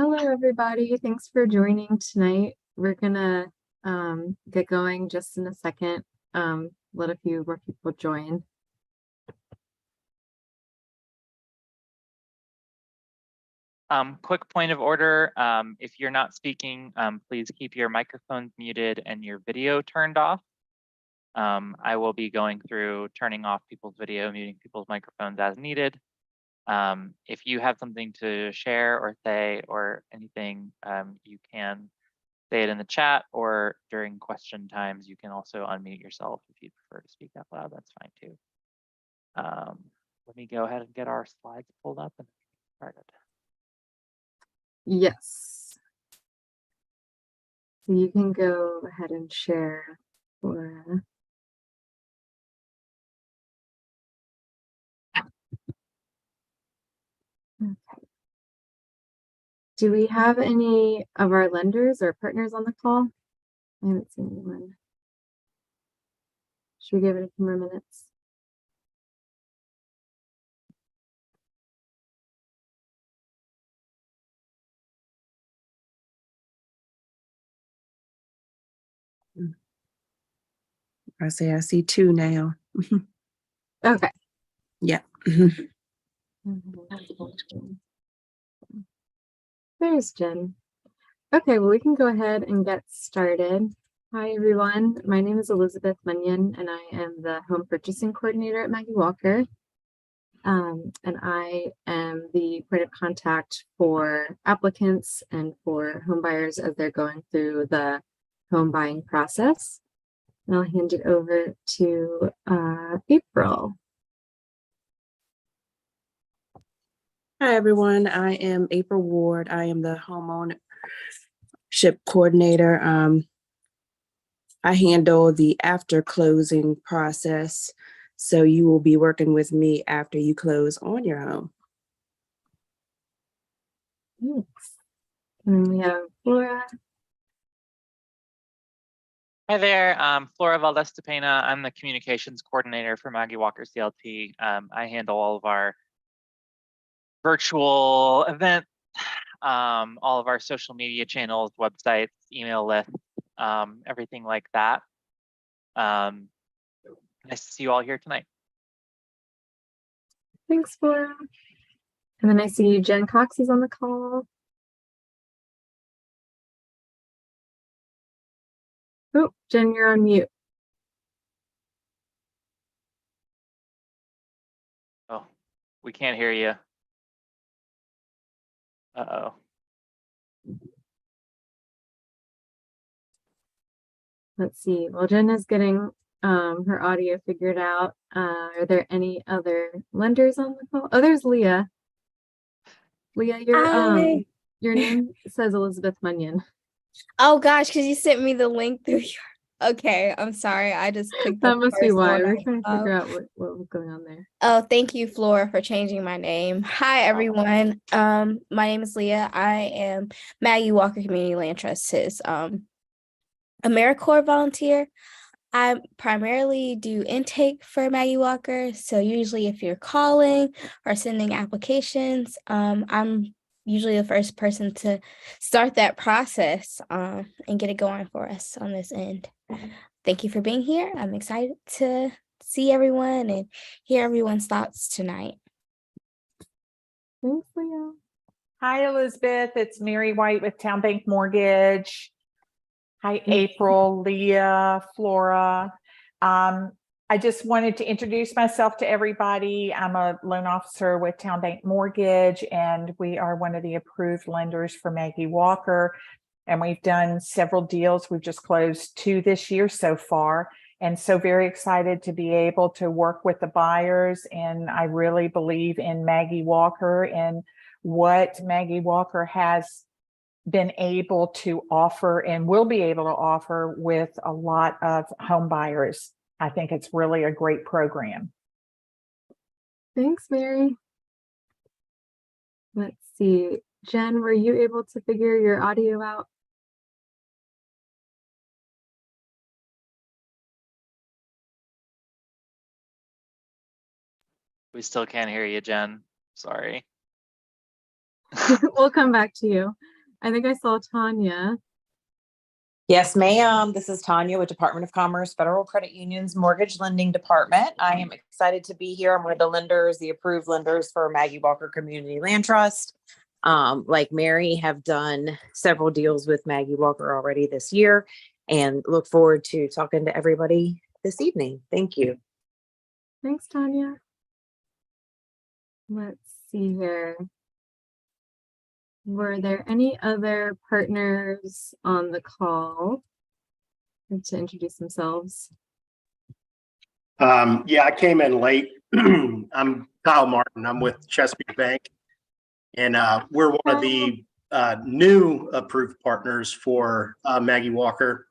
Hello, everybody. Thanks for joining tonight. We're gonna get going just in a second. Let a few more people join. Quick point of order. If you're not speaking, please keep your microphones muted and your video turned off. I will be going through turning off people's video, muting people's microphones as needed. If you have something to share or say or anything, you can say it in the chat, or during question times, you can also unmute yourself if you prefer to speak out loud. That's fine too. Let me go ahead and get our slides pulled up and get started. Yes. So you can go ahead and share for okay. Do we have any of our lenders or partners on the call? I haven't seen anyone. Should we give it a few more minutes? I see two now. Okay. Yeah. There's Jen. Okay, well, we can go ahead and get started. Hi, everyone. My name is Elizabeth Munyon, and I am the Home Purchasing Coordinator at Maggie Walker. And I am the point of contact for applicants and for home buyers as they're going through the home buying process. And I'll hand it over to April. Hi, everyone. I am April Ward. I am the homeownership coordinator. I handle the after closing process. So you will be working with me after you close on your home. Thanks. And we have Flora. Hi there, Flora Valdez-Tepena. I'm the communications coordinator for Maggie Walker CLT. I handle all of our virtual events, all of our social media channels, websites, email lists, everything like that. Nice to see you all here tonight. Thanks, Flora. And then I see Jen Cox is on the call. Oh, Jen, you're on mute. Oh, we can't hear you. Uh-oh. Let's see. Well, Jen is getting her audio figured out. Are there any other lenders on the call? Oh, there's Leah. Leah, your name says Elizabeth Munyon. Oh gosh, because you sent me the link through your. Okay, I'm sorry. I just clicked. That must be why. We're trying to figure out what was going on there. Oh, thank you, Flora, for changing my name. Hi, everyone. My name is Leah. I am Maggie Walker Community Land Trust's AmeriCorps volunteer. I primarily do intake for Maggie Walker. So usually if you're calling or sending applications, I'm usually the first person to start that process and get it going for us on this end. Thank you for being here. I'm excited to see everyone and hear everyone's thoughts tonight. Thanks, Leah. Hi, Elizabeth. It's Mary White with Town Bank Mortgage. Hi, April, Leah, Flora. I just wanted to introduce myself to everybody. I'm a loan officer with Town Bank Mortgage, and we are one of the approved lenders for Maggie Walker. And we've done several deals. We've just closed 2 this year so far. And so very excited to be able to work with the buyers. And I really believe in Maggie Walker and what Maggie Walker has been able to offer and will be able to offer with a lot of home buyers. I think it's really a great program. Thanks, Mary. Let's see. Jen, were you able to figure your audio out? We still can't hear you, Jen. Sorry. We'll come back to you. I think I saw Tanya. Yes, ma'am. This is Tanya with Department of Commerce, Federal Credit Union's Mortgage Lending Department. I am excited to be here. I'm one of the lenders, the approved lenders for Maggie Walker Community Land Trust. Like Mary, have done several deals with Maggie Walker already this year and look forward to talking to everybody this evening. Thank you. Thanks, Tanya. Let's see here. Were there any other partners on the call to introduce themselves? Yeah, I came in late. I'm Kyle Martin. I'm with Chesapeake Bank, and we're one of the new approved partners for Maggie Walker.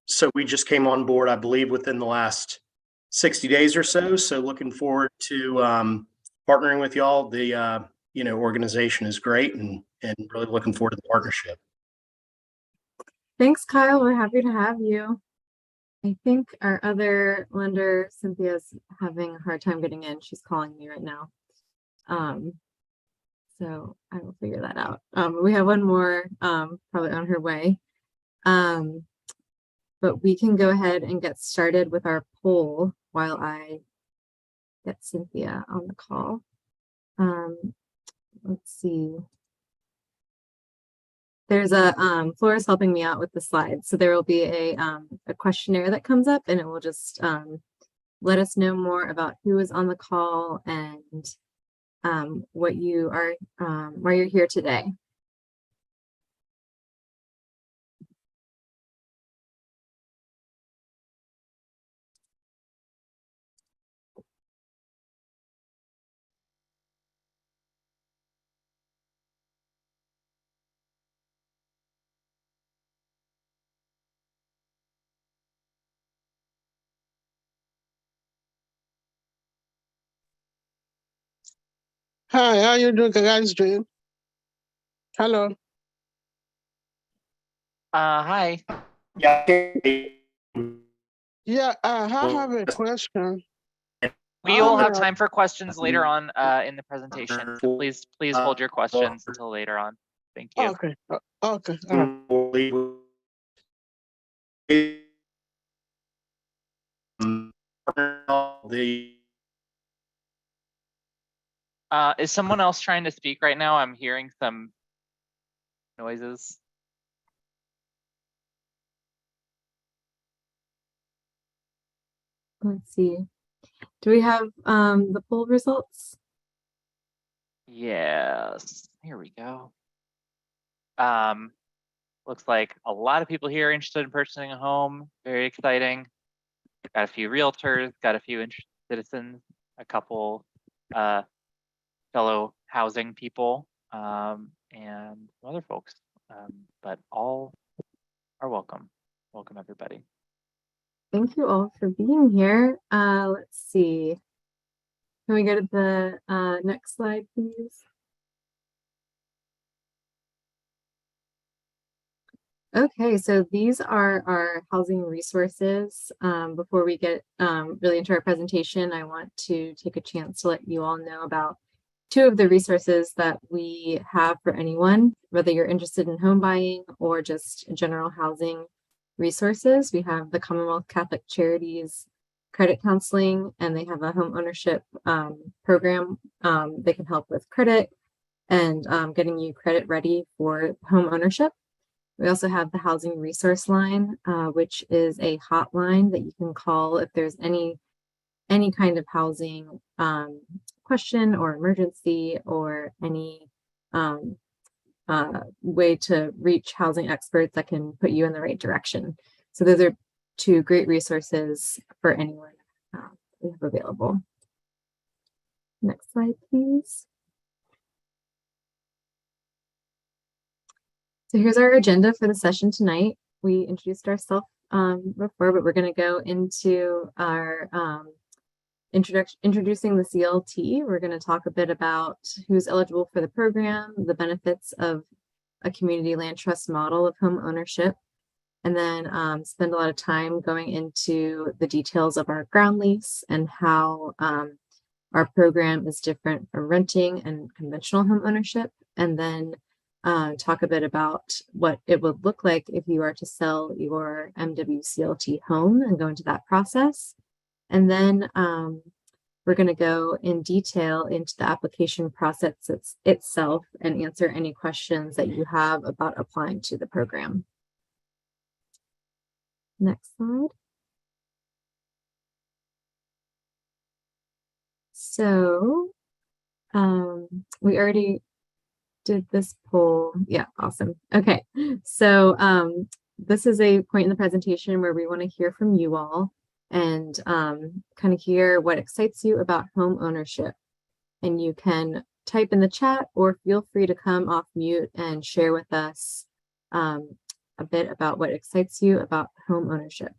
So we just came on board, I believe, within the last 60 days or so. So looking forward to partnering with y'all. The organization is great, and really looking forward to the partnership. Thanks, Kyle. We're happy to have you. I think our other lender, Cynthia's having a hard time getting in. She's calling me right now. So I will figure that out. We have one more probably on her way. But we can go ahead and get started with our poll while I get Cynthia on the call. Let's see. There's a Flora's helping me out with the slides. So there will be a questionnaire that comes up, and it will just let us know more about who is on the call and what you are, why you're here today. Hi, how you doing, guys? Doing? Hello. Hi. Yeah. Yeah, I have a question. We will have time for questions later on in the presentation. So please hold your questions until later on. Thank you. Okay. Okay. Is someone else trying to speak right now? I'm hearing some noises. Let's see. Do we have the poll results? Yes, here we go. Looks like a lot of people here are interested in purchasing a home. Very exciting. Got a few realtors, got a few interested citizens, a couple fellow housing people, and some other folks. But all are welcome. Welcome, everybody. Thank you all for being here. Let's see. Can we go to the next slide, please? Okay, so these are our housing resources. Before we get really into our presentation, I want to take a chance to let you all know about two of the resources that we have for anyone, whether you're interested in home buying or just general housing resources. We have the Commonwealth Catholic Charities credit counseling, and they have a home ownership program. They can help with credit and getting you credit ready for home ownership. We also have the Housing Resource Line, which is a hotline that you can call if there's any kind of housing question or emergency, or any way to reach housing experts that can put you in the right direction. So those are two great resources for anyone we have available. Next slide, please. So here's our agenda for the session tonight. We introduced ourselves before, but we're going to go into our introducing the CLT. We're going to talk a bit about who's eligible for the program, the benefits of a community land trust model of home ownership, and then spend a lot of time going into the details of our ground lease and how our program is different from renting and conventional home ownership, and then talk a bit about what it would look like if you are to sell your MWCLT home and go into that process. And then we're going to go in detail into the application process itself and answer any questions that you have about applying to the program. Next slide. So we already did this poll. Yeah, awesome. Okay, so this is a point in the presentation where we want to hear from you all and kind of hear what excites you about home ownership. And you can type in the chat or feel free to come off mute and share with us a bit about what excites you about home ownership.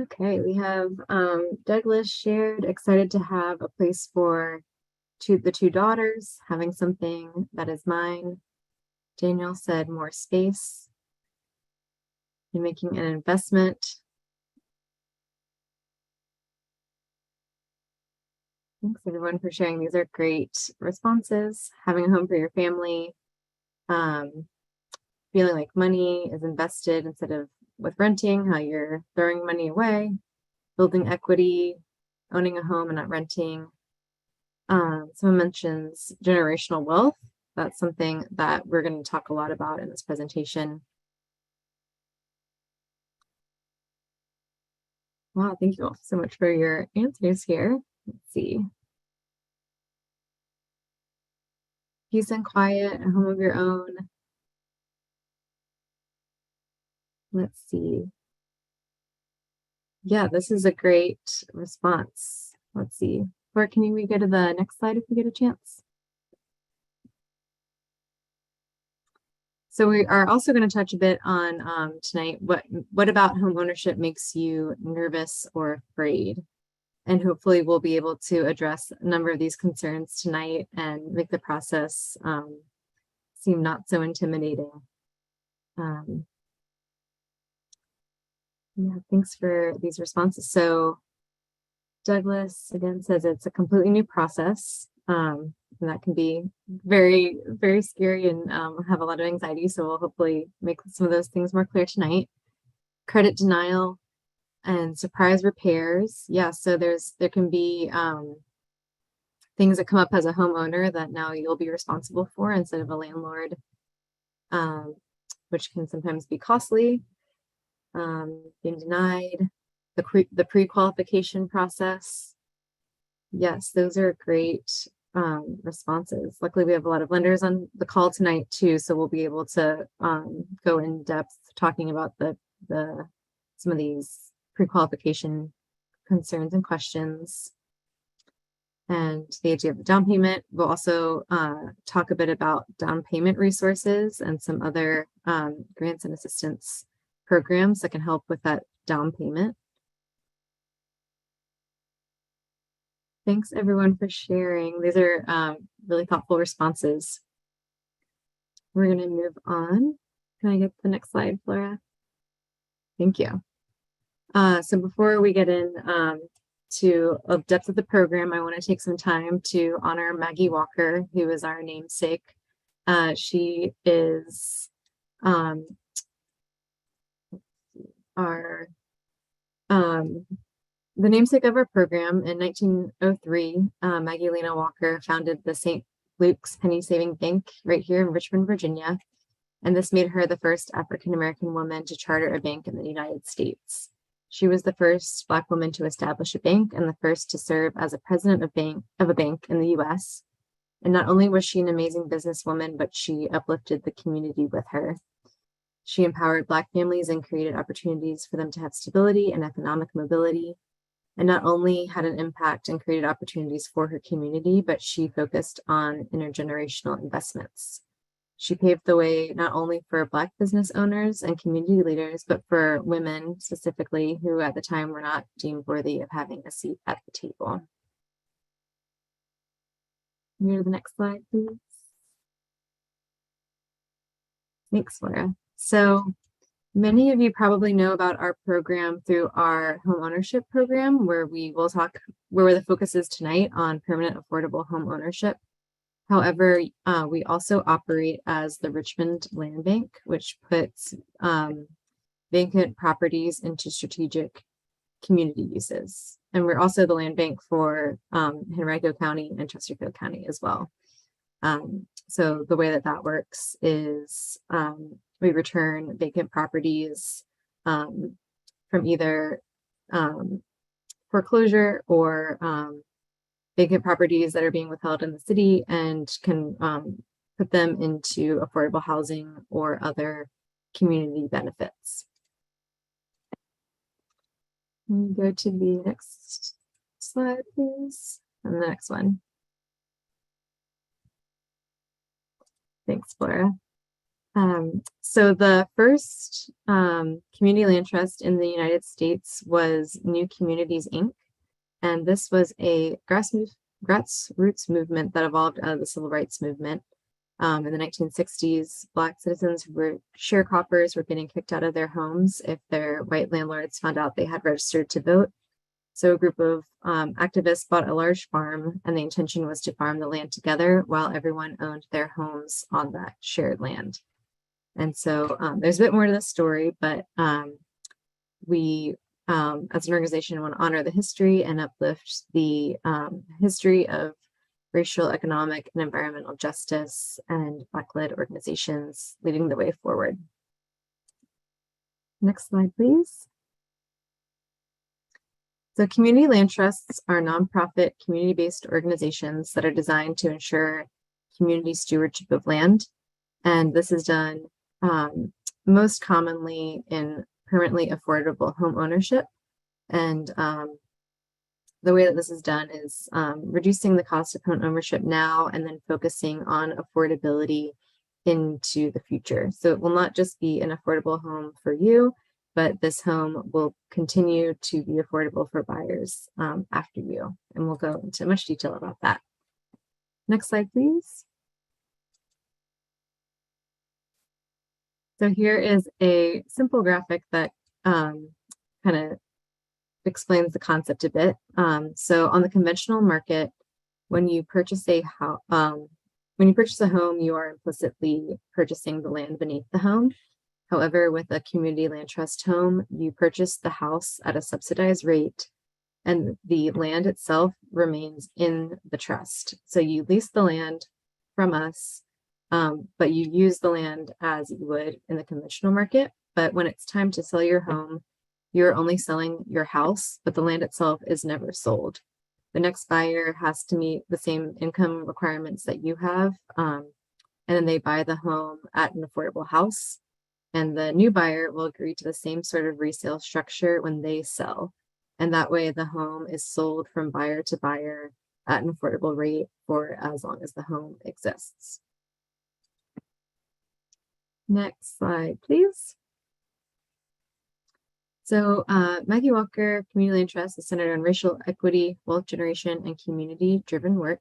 Okay, we have Douglas shared, excited to have a place for the two daughters, having something that is mine. Daniel said more space and making an investment. Thanks everyone for sharing. These are great responses. Having a home for your family, feeling like money is invested instead of with renting, how you're throwing money away, building equity, owning a home and not renting. Someone mentions generational wealth. That's something that we're going to talk a lot about in this presentation. Wow, thank you all so much for your answers here. Let's see. Peace and quiet, a home of your own. Let's see. Yeah, this is a great response. Let's see. Or can we go to the next slide if we get a chance? So we are also going to touch a bit on tonight, what about home ownership makes you nervous or afraid? And hopefully we'll be able to address a number of these concerns tonight and make the process seem not so intimidating. Yeah, thanks for these responses. So Douglas again says it's a completely new process. And that can be very, very scary and have a lot of anxiety. So we'll hopefully make some of those things more clear tonight. Credit denial and surprise repairs. Yeah, so there can be things that come up as a homeowner that now you'll be responsible for instead of a landlord, which can sometimes be costly. Being denied, the pre-qualification process. Yes, those are great responses. Luckily, we have a lot of lenders on the call tonight too, so we'll be able to go in depth talking about some of these pre-qualification concerns and questions. And the idea of the down payment. We'll also talk a bit about down payment resources and some other grants and assistance programs that can help with that down payment. Thanks everyone for sharing. These are really thoughtful responses. We're going to move on. Can I get the next slide, Flora? Thank you. So before we get in to a depth of the program, I want to take some time to honor Maggie Walker, who is our namesake. She is the namesake of our program. In 1903, Maggie Lena Walker founded the St. Luke's Penny Saving Bank right here in Richmond, Virginia. And this made her the first African-American woman to charter a bank in the United States. She was the first Black woman to establish a bank and the first to serve as a president of a bank in the US. And not only was she an amazing businesswoman, but she uplifted the community with her. She empowered Black families and created opportunities for them to have stability and economic mobility, and not only had an impact and created opportunities for her community, but she focused on intergenerational investments. She paved the way not only for Black business owners and community leaders, but for women specifically who at the time were not deemed worthy of having a seat at the table. Go to the next slide, please. Thanks, Laura. So many of you probably know about our program through our home ownership program, where where the focus is tonight on permanent affordable home ownership. However, we also operate as the Richmond Land Bank, which puts vacant properties into strategic community uses. And we're also the land bank for Henrico County and Chesterfield County as well. So the way that works is we return vacant properties from either foreclosure or vacant properties that are being withheld in the city, and can put them into affordable housing or other community benefits. Go to the next slide, please, and the next one. Thanks, Laura. So the first community land trust in the United States was New Communities, Inc. And this was a grassroots movement that evolved out of the civil rights movement. In the 1960s, Black citizens who were sharecroppers were getting kicked out of their homes if their white landlords found out they had registered to vote. So a group of activists bought a large farm, and the intention was to farm the land together while everyone owned their homes on that shared land. And so there's a bit more to this story, but we, as an organization, want to honor the history and uplift the history of racial, economic, and environmental justice and Black-led organizations leading the way forward. Next slide, please. So community land trusts are nonprofit, community-based organizations that are designed to ensure community stewardship of land. And this is done most commonly in permanently affordable home ownership. And the way that this is done is reducing the cost of home ownership now and then focusing on affordability into the future. So it will not just be an affordable home for you, but this home will continue to be affordable for buyers after you. And we'll go into much detail about that. Next slide, please. So here is a simple graphic that kind of explains the concept a bit. So on the conventional market, when you purchase a home, you are implicitly purchasing the land beneath the home. However, with a community land trust home, you purchase the house at a subsidized rate, and the land itself remains in the trust. So you lease the land from us, but you use the land as you would in the conventional market. But when it's time to sell your home, you're only selling your house, but the land itself is never sold. The next buyer has to meet the same income requirements that you have, and then they buy the home at an affordable house. And the new buyer will agree to the same sort of resale structure when they sell. And that way the home is sold from buyer to buyer at an affordable rate for as long as the home exists. Next slide, please. So Maggie Walker Community Land Trust is centered on racial equity, wealth generation, and community-driven work.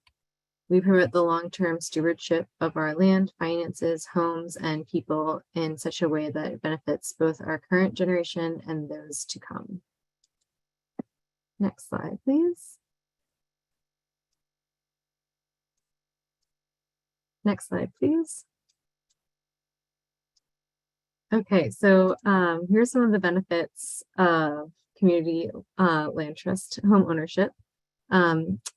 We promote the long-term stewardship of our land, finances, homes, and people in such a way that it benefits both our current generation and those to come. Next slide, please. Next slide, please. Okay, so here's some of the benefits of community land trust home ownership.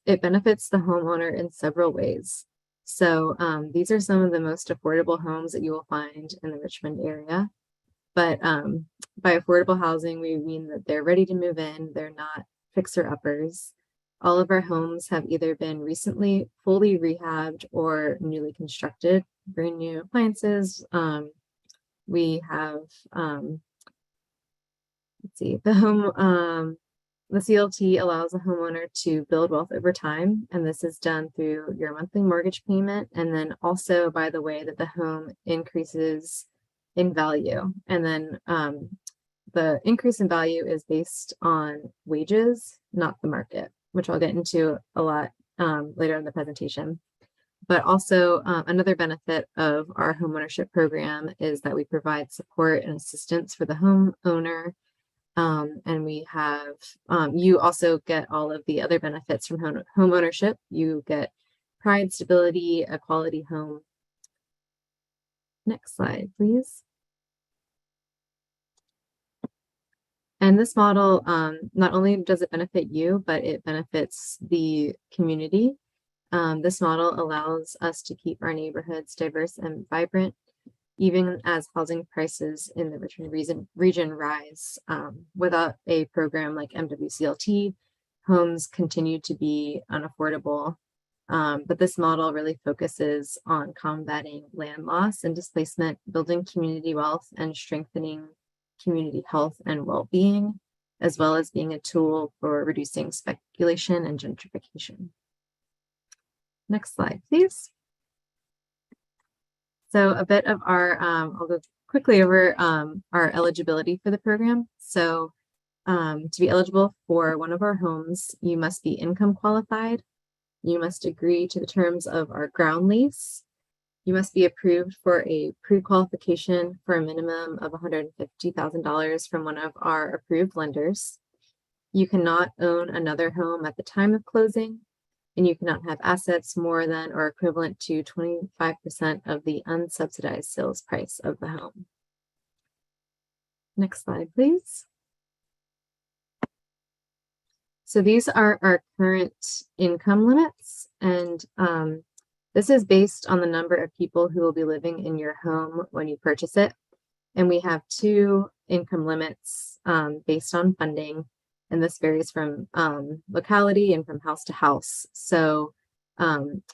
It benefits the homeowner in several ways. So these are some of the most affordable homes that you will find in the Richmond area. But by affordable housing, we mean that they're ready to move in. They're not fixer-uppers. All of our homes have either been recently fully rehabbed or newly constructed, brand new appliances. We have, let's see, the home The CLT allows a homeowner to build wealth over time, and this is done through your monthly mortgage payment, and then also by the way that the home increases in value. And then the increase in value is based on wages, not the market, which I'll get into a lot later in the presentation. But also another benefit of our homeownership program is that we provide support and assistance for the homeowner. And we have, you also get all of the other benefits from home ownership. You get pride, stability, a quality home. Next slide, please. And this model, not only does it benefit you, but it benefits the community. This model allows us to keep our neighborhoods diverse and vibrant, even as housing prices in the Richmond region rise. Without a program like MWCLT, homes continue to be unaffordable. But this model really focuses on combating land loss and displacement, building community wealth, and strengthening community health and well-being, as well as being a tool for reducing speculation and gentrification. Next slide, please. So a bit of our, I'll go quickly over our eligibility for the program. So to be eligible for one of our homes, you must be income qualified. You must agree to the terms of our ground lease. You must be approved for a pre-qualification for a minimum of $150,000 from one of our approved lenders. You cannot own another home at the time of closing, and you cannot have assets more than or equivalent to 25% of the unsubsidized sales price of the home. Next slide, please. So these are our current income limits, and this is based on the number of people who will be living in your home when you purchase it. And we have two income limits based on funding, and this varies from locality and from house to house. So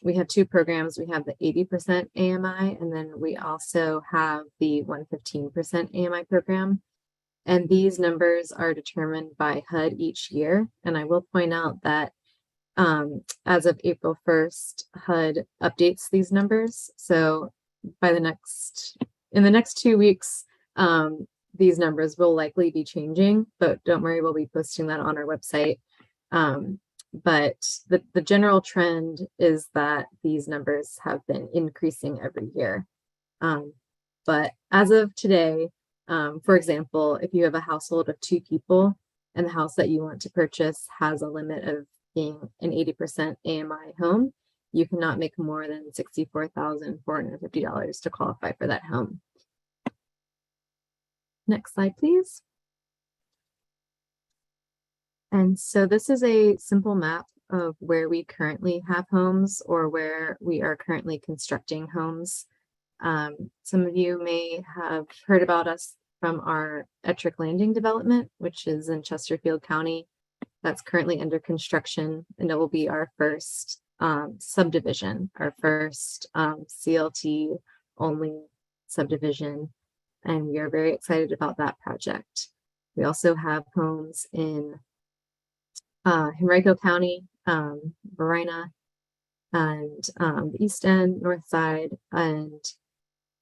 we have two programs. We have the 80% AMI, and then we also have the 115% AMI program. And these numbers are determined by HUD each year. And I will point out that as of April 1st, HUD updates these numbers. So by in the next 2 weeks, these numbers will likely be changing, but don't worry, we'll be posting that on our website. But the general trend is that these numbers have been increasing every year. But as of today, for example, if you have a household of 2 people and the house that you want to purchase has a limit of being an 80% AMI home, you cannot make more than $64,450 to qualify for that home. Next slide, please. And so this is a simple map of where we currently have homes or where we are currently constructing homes. Some of you may have heard about us from our Ettrick Landing development, which is in Chesterfield County. That's currently under construction, and it will be our first subdivision, our first CLT only subdivision. And we are very excited about that project. We also have homes in Henrico County, Varina, and the East End, North Side, and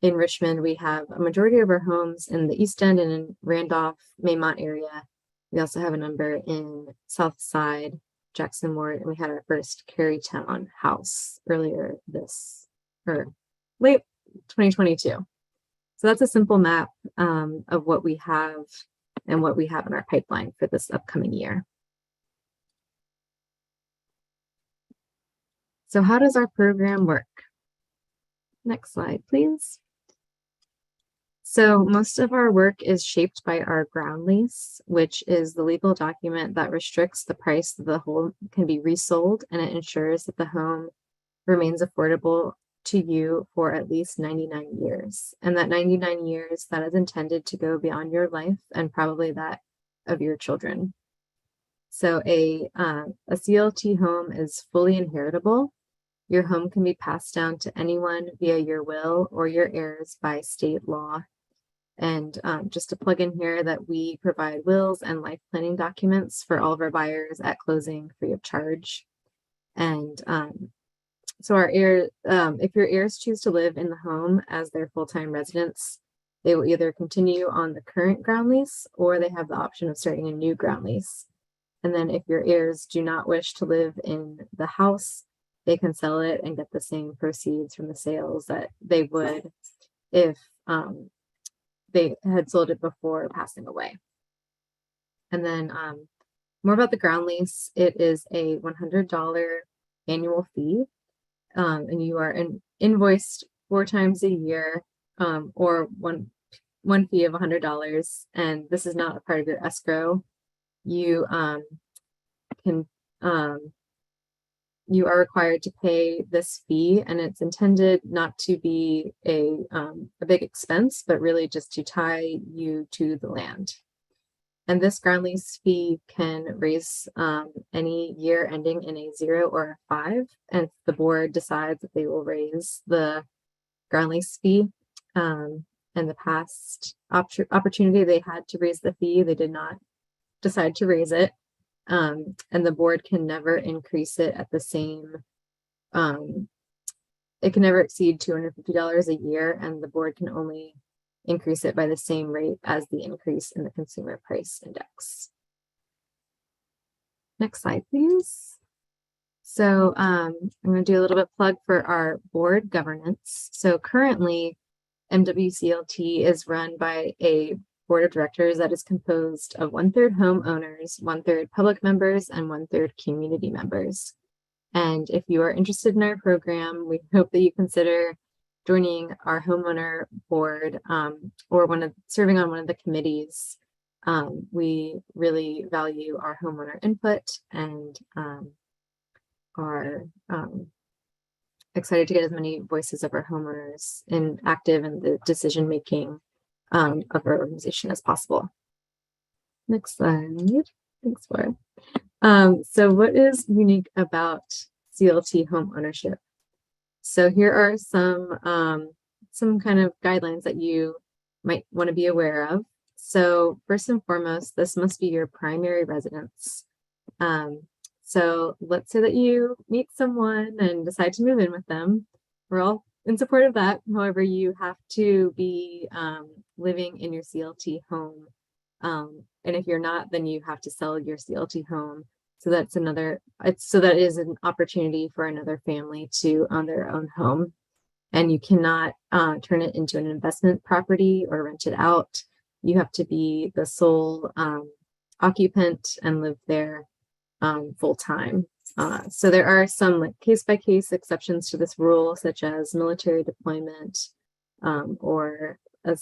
in Richmond, we have a majority of our homes in the East End and in Randolph, Maymont area. We also have a number in South Side, Jackson Ward, and we had our first Carytown house earlier late 2022. So that's a simple map of what we have and what we have in our pipeline for this upcoming year. So how does our program work? Next slide, please. So most of our work is shaped by our ground lease, which is the legal document that restricts the price that the home can be resold, and it ensures that the home remains affordable to you for at least 99 years. And that 99 years, that is intended to go beyond your life and probably that of your children. So a CLT home is fully inheritable. Your home can be passed down to anyone via your will or your heirs by state law. And just to plug in here that we provide wills and life planning documents for all of our buyers at closing free of charge. And so if your heirs choose to live in the home as their full-time residents, they will either continue on the current ground lease or they have the option of starting a new ground lease. And then if your heirs do not wish to live in the house, they can sell it and get the same proceeds from the sales that they would if they had sold it before passing away. And then more about the ground lease. It is a $100 annual fee, and you are invoiced 4 times a year, or one fee of $100. And this is not a part of your escrow. You you are required to pay this fee, and it's intended not to be a big expense, but really just to tie you to the land. And this ground lease fee can raise any year ending in a 0 or a 5. And if the board decides that they will raise the ground lease fee, and the past opportunity they had to raise the fee, they did not decide to raise it. And the board can never increase it at the same, it can never exceed $250 a year, and the board can only increase it by the same rate as the increase in the consumer price index. Next slide, please. So I'm going to do a little bit plug for our board governance. So currently, MWCLT is run by a board of directors that is composed of 1/3 homeowners, 1/3 public members, and 1/3 community members. And if you are interested in our program, we hope that you consider joining our homeowner board, or serving on one of the committees. We really value our homeowner input and are excited to get as many voices of our homeowners active in the decision making of our organization as possible. Next slide. Thanks, Laura. So what is unique about CLT home ownership? So here are some kind of guidelines that you might want to be aware of. So first and foremost, this must be your primary residence. So let's say that you meet someone and decide to move in with them. We're all in support of that. However, you have to be living in your CLT home. And if you're not, then you have to sell your CLT home. So that's that is an opportunity for another family to own their own home. And you cannot turn it into an investment property or rent it out. You have to be the sole occupant and live there full time. So there are some case-by-case exceptions to this rule, such as military deployment or a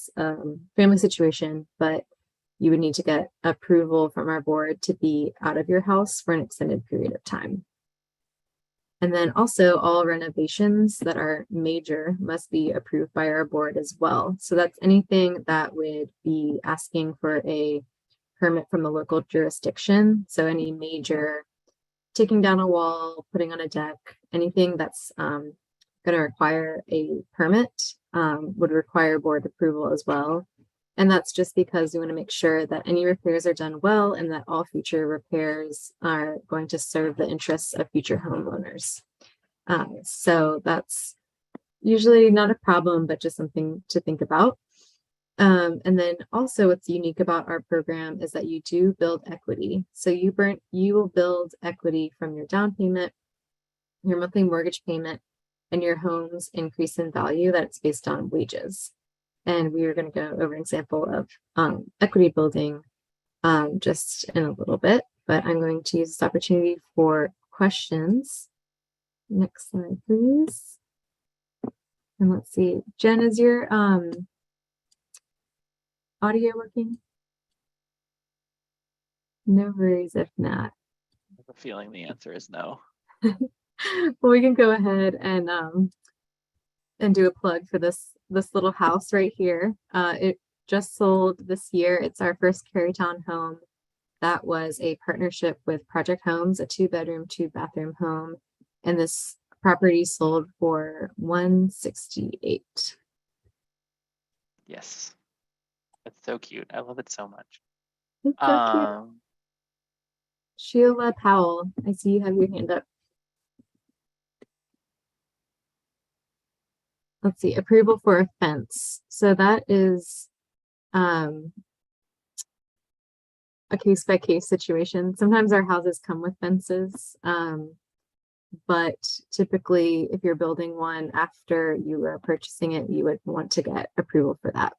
family situation, but you would need to get approval from our board to be out of your house for an extended period of time. And then also all renovations that are major must be approved by our board as well. So that's anything that would be asking for a permit from the local jurisdiction. So any major taking down a wall, putting on a deck, anything that's going to require a permit would require board approval as well. And that's just because we want to make sure that any repairs are done well and that all future repairs are going to serve the interests of future homeowners. So that's usually not a problem, but just something to think about. And then also what's unique about our program is that you do build equity. So you will build equity from your down payment, your monthly mortgage payment, and your home's increase in value that's based on wages. And we are going to go over an example of equity building just in a little bit, but I'm going to use this opportunity for questions. Next slide, please. And let's see, Jen, is your audio working? No worries if not. I have a feeling the answer is no. Well, we can go ahead and do a plug for this little house right here. It just sold this year. It's our first Carytown home. That was a partnership with Project Homes, a 2-bedroom, 2-bathroom home. And this property sold for $168,000. Yes. so cute. I love it so much. It's so cute. Sheila Powell, I see you have your hand up. Let's see, approval for a fence. So that is a case by case situation. Sometimes our houses come with fences, but typically if you're building one after you are purchasing it, you would want to get approval for that.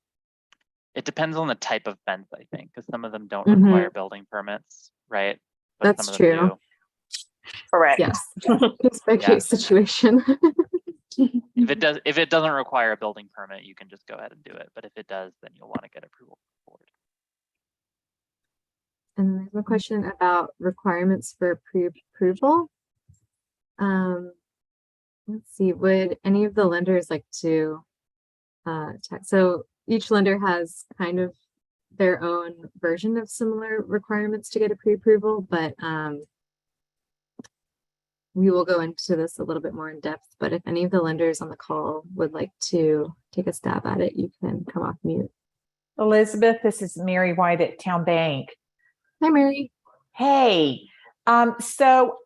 It depends on the type of fence, I think, because some of them don't Mhm. require building permits, right? But That's some of them true. do. Correct. Yes, case by case situation. If it doesn't require a building permit, you can just go ahead and do it. But if it does, then you'll want to get approval for it. And then there's a question about requirements for pre-approval. Let's see, would any of the lenders like to so each lender has kind of their own version of similar requirements to get a pre-approval, but we will go into this a little bit more in depth. But if any of the lenders on the call would like to take a stab at it, you can come off mute. Elizabeth, this is Mary White at Town Bank. Hi, Mary. Hey, so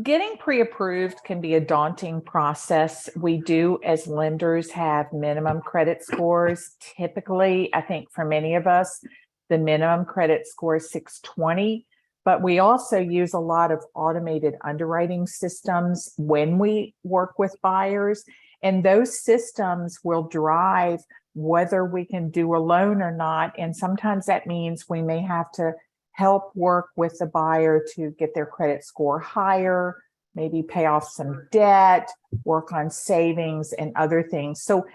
getting pre-approved can be a daunting process. We do, as lenders, have minimum credit scores. Typically, I think for many of us, the minimum credit score is 620, but we also use a lot of automated underwriting systems when we work with buyers, and those systems will drive whether we can do a loan or not. And sometimes that means we may have to help work with the buyer to get their credit score higher, maybe pay off some debt, work on savings and other things. So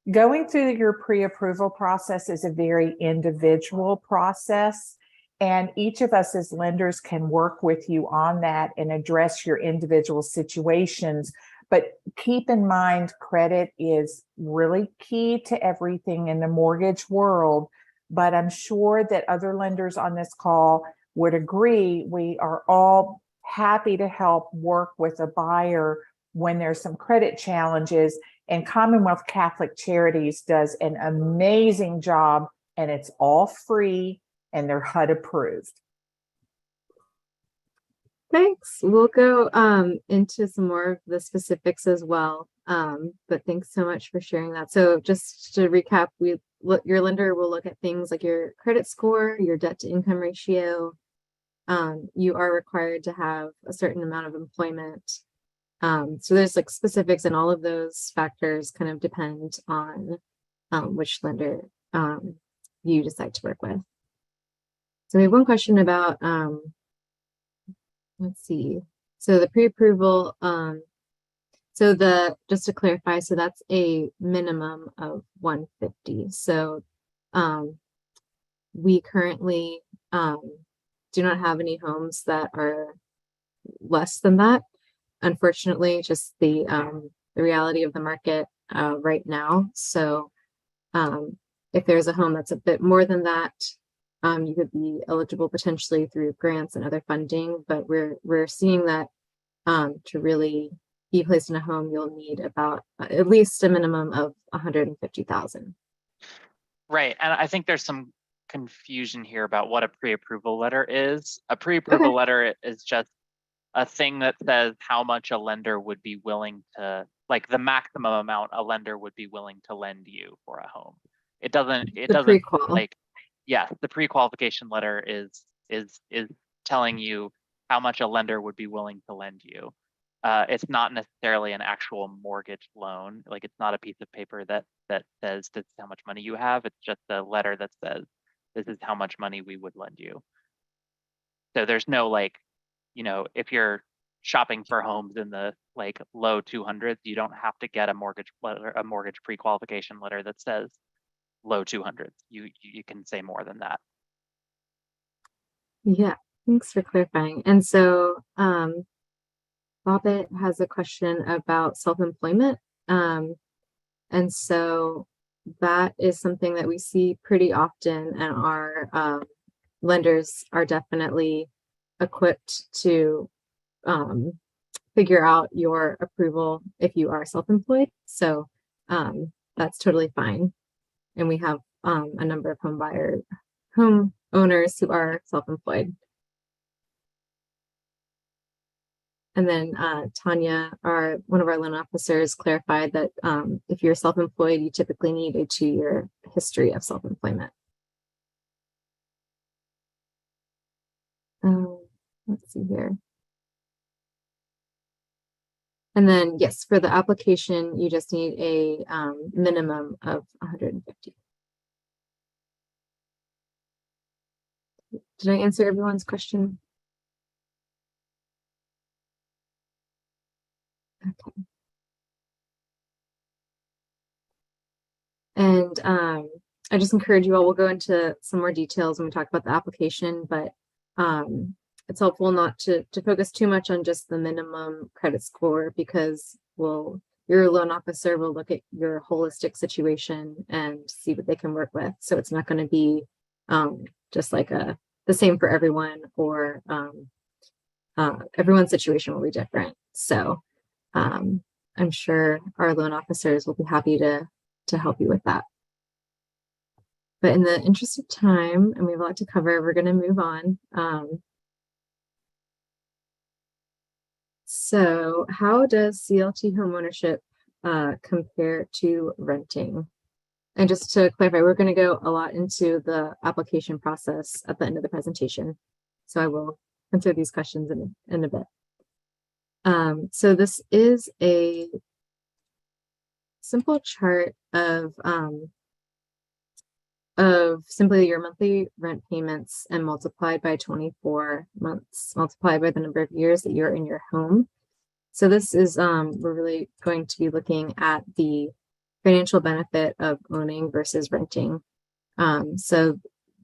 going through your pre-approval process is a very individual process, and each of us as lenders can work with you on that and address your individual situations. But keep in mind, credit is really key to everything in the mortgage world. But I'm sure that other lenders on this call would agree. We are all happy to help work with a buyer when there's some credit challenges. And Commonwealth Catholic Charities does an amazing job, and it's all free and they're HUD approved. Thanks. We'll go into some more of the specifics as well. But thanks so much for sharing that. So just to recap, your lender will look at things like your credit score, your debt to income ratio. You are required to have a certain amount of employment. So there's like specifics, and all of those factors kind of depend on which lender you decide to work with. So we have one question about, let's see. So the pre-approval, just to clarify, so that's a minimum of 150. So we currently do not have any homes that are less than that. Unfortunately, just the reality of the market right now. So if there's a home that's a bit more than that, you could be eligible potentially through grants and other funding, but we're seeing that to really be placed in a home, you'll need about at least a minimum of 150,000. Right, and I think there's some confusion here about what a pre-approval letter is. A pre-approval letter is just a thing that says how much a lender would be willing to, like the maximum amount a lender would be willing to lend you for a home. It doesn't Pre-qual. like, yes, the pre-qualification letter is telling you how much a lender would be willing to lend you. It's not necessarily an actual mortgage loan. Like, it's not a piece of paper that says this is how much money you have. It's just a letter that says this is how much money we would lend you. So there's no, like, you know, if you're shopping for homes in the like low 200s, you don't have to get a mortgage letter, a mortgage pre-qualification letter that says low 200s. You can say more than that. Yeah, thanks for clarifying. And so Bobbitt has a question about self-employment. And so that is something that we see pretty often, and our lenders are definitely equipped to figure out your approval if you are self-employed. So that's totally fine. And we have a number of home owners who are self-employed. And then Tanya, one of our loan officers, clarified that if you're self-employed, you typically need a 2-year history of self-employment. Let's see here. And then, yes, for the application, you just need a minimum of 150. Did I answer everyone's question? Okay. And I just encourage you all, we'll go into some more details when we talk about the application, but it's helpful not to focus too much on just the minimum credit score, because your loan officer will look at your holistic situation and see what they can work with. So it's not going to be just like the same for everyone, or everyone's situation will be different. So I'm sure our loan officers will be happy to help you with that. But in the interest of time, and we have a lot to cover, we're going to move on. So how does CLT homeownership compare to renting? And just to clarify, we're going to go a lot into the application process at the end of the presentation. So I will answer these questions in a bit. So this is a simple chart of simply your monthly rent payments and multiplied by 24 months, multiplied by the number of years that you're in your home. So this is, we're really going to be looking at the financial benefit of owning versus renting. So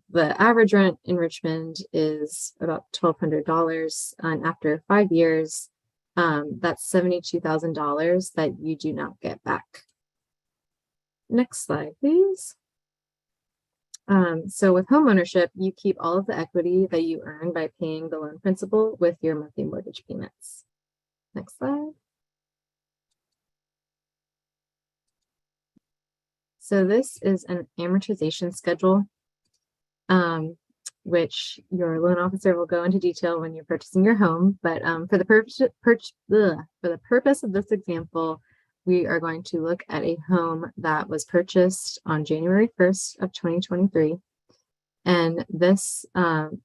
the average rent in Richmond is about $1,200, and after 5 years, that's $72,000 that you do not get back. Next slide, please. So with homeownership, you keep all of the equity that you earn by paying the loan principal with your monthly mortgage payments. Next slide. So this is an amortization schedule, which your loan officer will go into detail when you're purchasing your home. But for the purpose of this example, we are going to look at a home that was purchased on January 1st of 2023. And this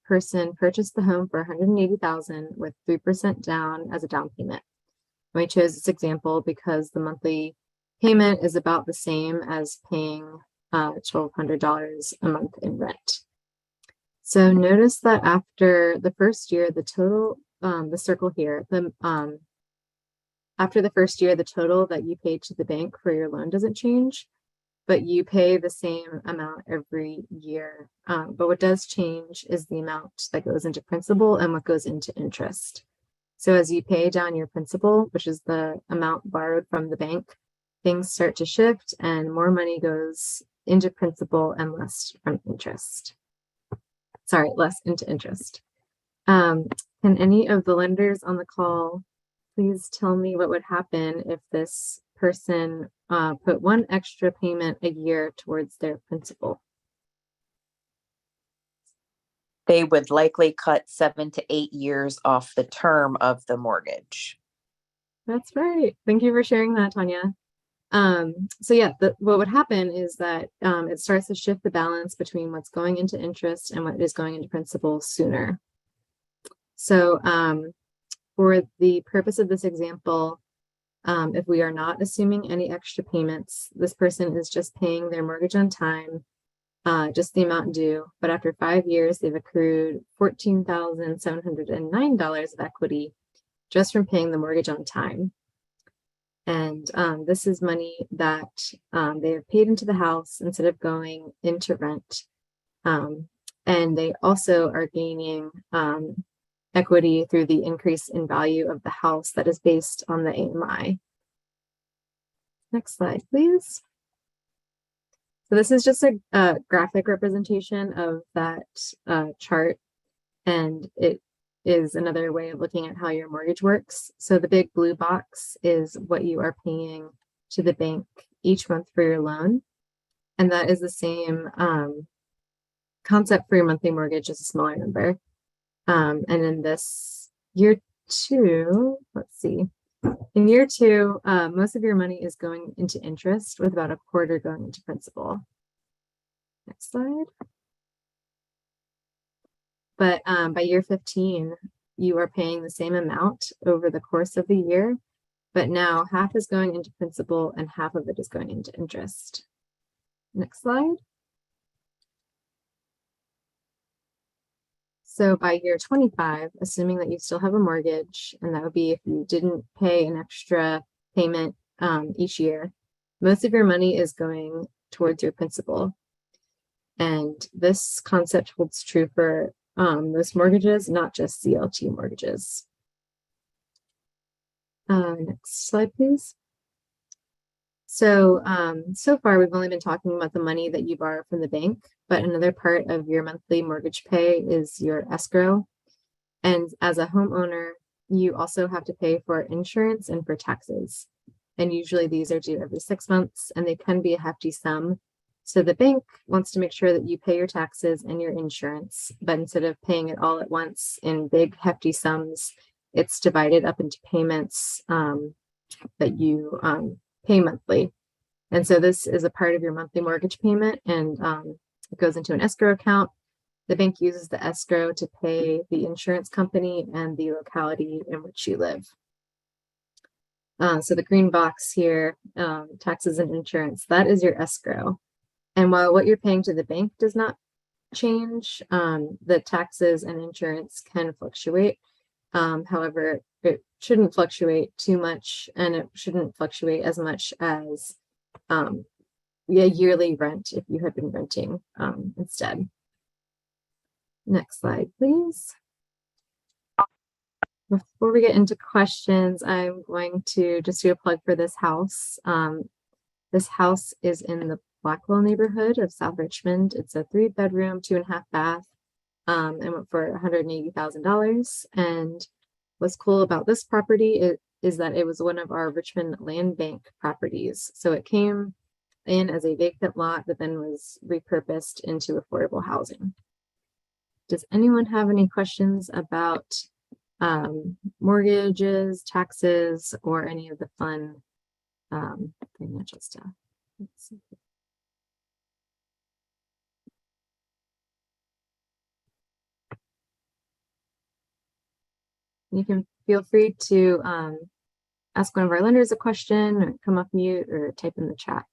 person purchased the home for $180,000 with 3% down as a down payment. And we chose this example because the monthly payment is about the same as paying $1,200 a month in rent. So notice that after the first year, the total, the circle here, after the first year, the total that you paid to the bank for your loan doesn't change, but you pay the same amount every year. But what does change is the amount that goes into principal and what goes into interest. So as you pay down your principal, which is the amount borrowed from the bank, things start to shift and more money goes into principal and less from interest. Sorry, less into interest. Can any of the lenders on the call please tell me what would happen if this person put one extra payment a year towards their principal? They would likely cut 7 to 8 years off the term of the mortgage. That's right. Thank you for sharing that, Tanya. So yeah, what would happen is that it starts to shift the balance between what's going into interest and what is going into principal sooner. So for the purpose of this example, if we are not assuming any extra payments, this person is just paying their mortgage on time, just the amount due. But after 5 years, they've accrued $14,709 of equity just from paying the mortgage on time. And this is money that they have paid into the house instead of going into rent. And they also are gaining equity through the increase in value of the house that is based on the AMI. Next slide, please. So this is just a graphic representation of that chart, and it is another way of looking at how your mortgage works. So the big blue box is what you are paying to the bank each month for your loan. And that is the same concept for your monthly mortgage, just a smaller number. And in this year 2, let's see. In year 2, most of your money is going into interest with about a quarter going into principal. Next slide. But by year 15, you are paying the same amount over the course of the year, but now half is going into principal and half of it is going into interest. Next slide. So by year 25, assuming that you still have a mortgage, and that would be if you didn't pay an extra payment each year, most of your money is going towards your principal. And this concept holds true for most mortgages, not just CLT mortgages. Next slide, please. So, so far we've only been talking about the money that you borrow from the bank, but another part of your monthly mortgage pay is your escrow. And as a homeowner, you also have to pay for insurance and for taxes. And usually these are due every 6 months, and they can be a hefty sum. So the bank wants to make sure that you pay your taxes and your insurance, but instead of paying it all at once in big hefty sums, it's divided up into payments that you pay monthly. And so this is a part of your monthly mortgage payment, and it goes into an escrow account. The bank uses the escrow to pay the insurance company and the locality in which you live. So the green box here, taxes and insurance, that is your escrow. And while what you're paying to the bank does not change, the taxes and insurance can fluctuate. However, it shouldn't fluctuate too much, and it shouldn't fluctuate as much as a yearly rent if you had been renting instead. Next slide, please. Before we get into questions, I'm going to just do a plug for this house. This house is in the Blackwell neighborhood of South Richmond. It's a 3-bedroom, 2.5 bath, and went for $180,000. And what's cool about this property is that it was one of our Richmond Land Bank properties. So it came in as a vacant lot, but then was repurposed into affordable housing. Does anyone have any questions about mortgages, taxes, or any of the fun financial stuff? Let's see. You can feel free to ask one of our lenders a question, or come off mute, or type in the chat.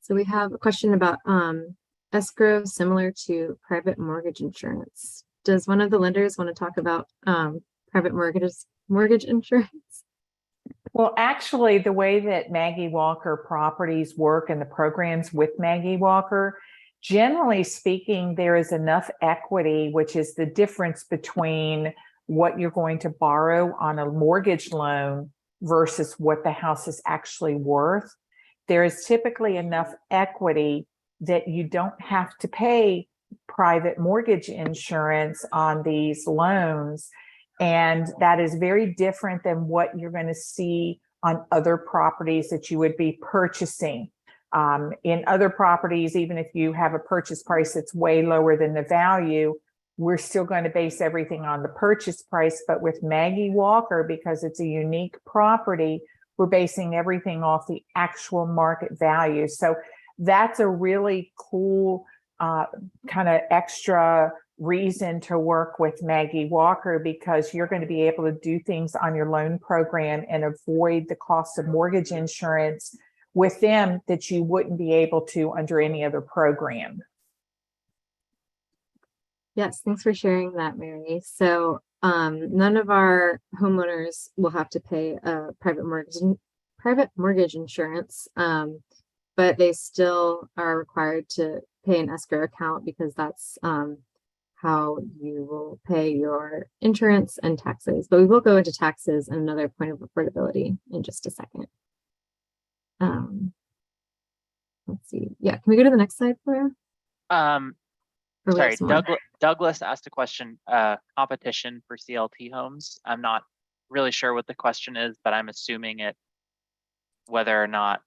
So we have a question about escrow similar to private mortgage insurance. Does one of the lenders want to talk about private mortgage insurance? Well, actually, the way that Maggie Walker properties work and the programs with Maggie Walker, generally speaking, there is enough equity, which is the difference between what you're going to borrow on a mortgage loan versus what the house is actually worth. There is typically enough equity that you don't have to pay private mortgage insurance on these loans. And that is very different than what you're going to see on other properties that you would be purchasing. In other properties, even if you have a purchase price that's way lower than the value, we're still going to base everything on the purchase price. But with Maggie Walker, because it's a unique property, we're basing everything off the actual market value. So that's a really cool kind of extra reason to work with Maggie Walker, because you're going to be able to do things on your loan program and avoid the cost of mortgage insurance with them that you wouldn't be able to under any other program. Yes, thanks for sharing that, Mary. So none of our homeowners will have to pay a private mortgage insurance, but they still are required to pay an escrow account, because that's how you will pay your insurance and taxes. But we will go into taxes and another point of affordability in just a second. Let's see. Yeah, can we go to the next slide, Flora? Sorry, Douglas asked a question, competition for CLT homes. I'm not really sure what the question is, but I'm assuming it whether or not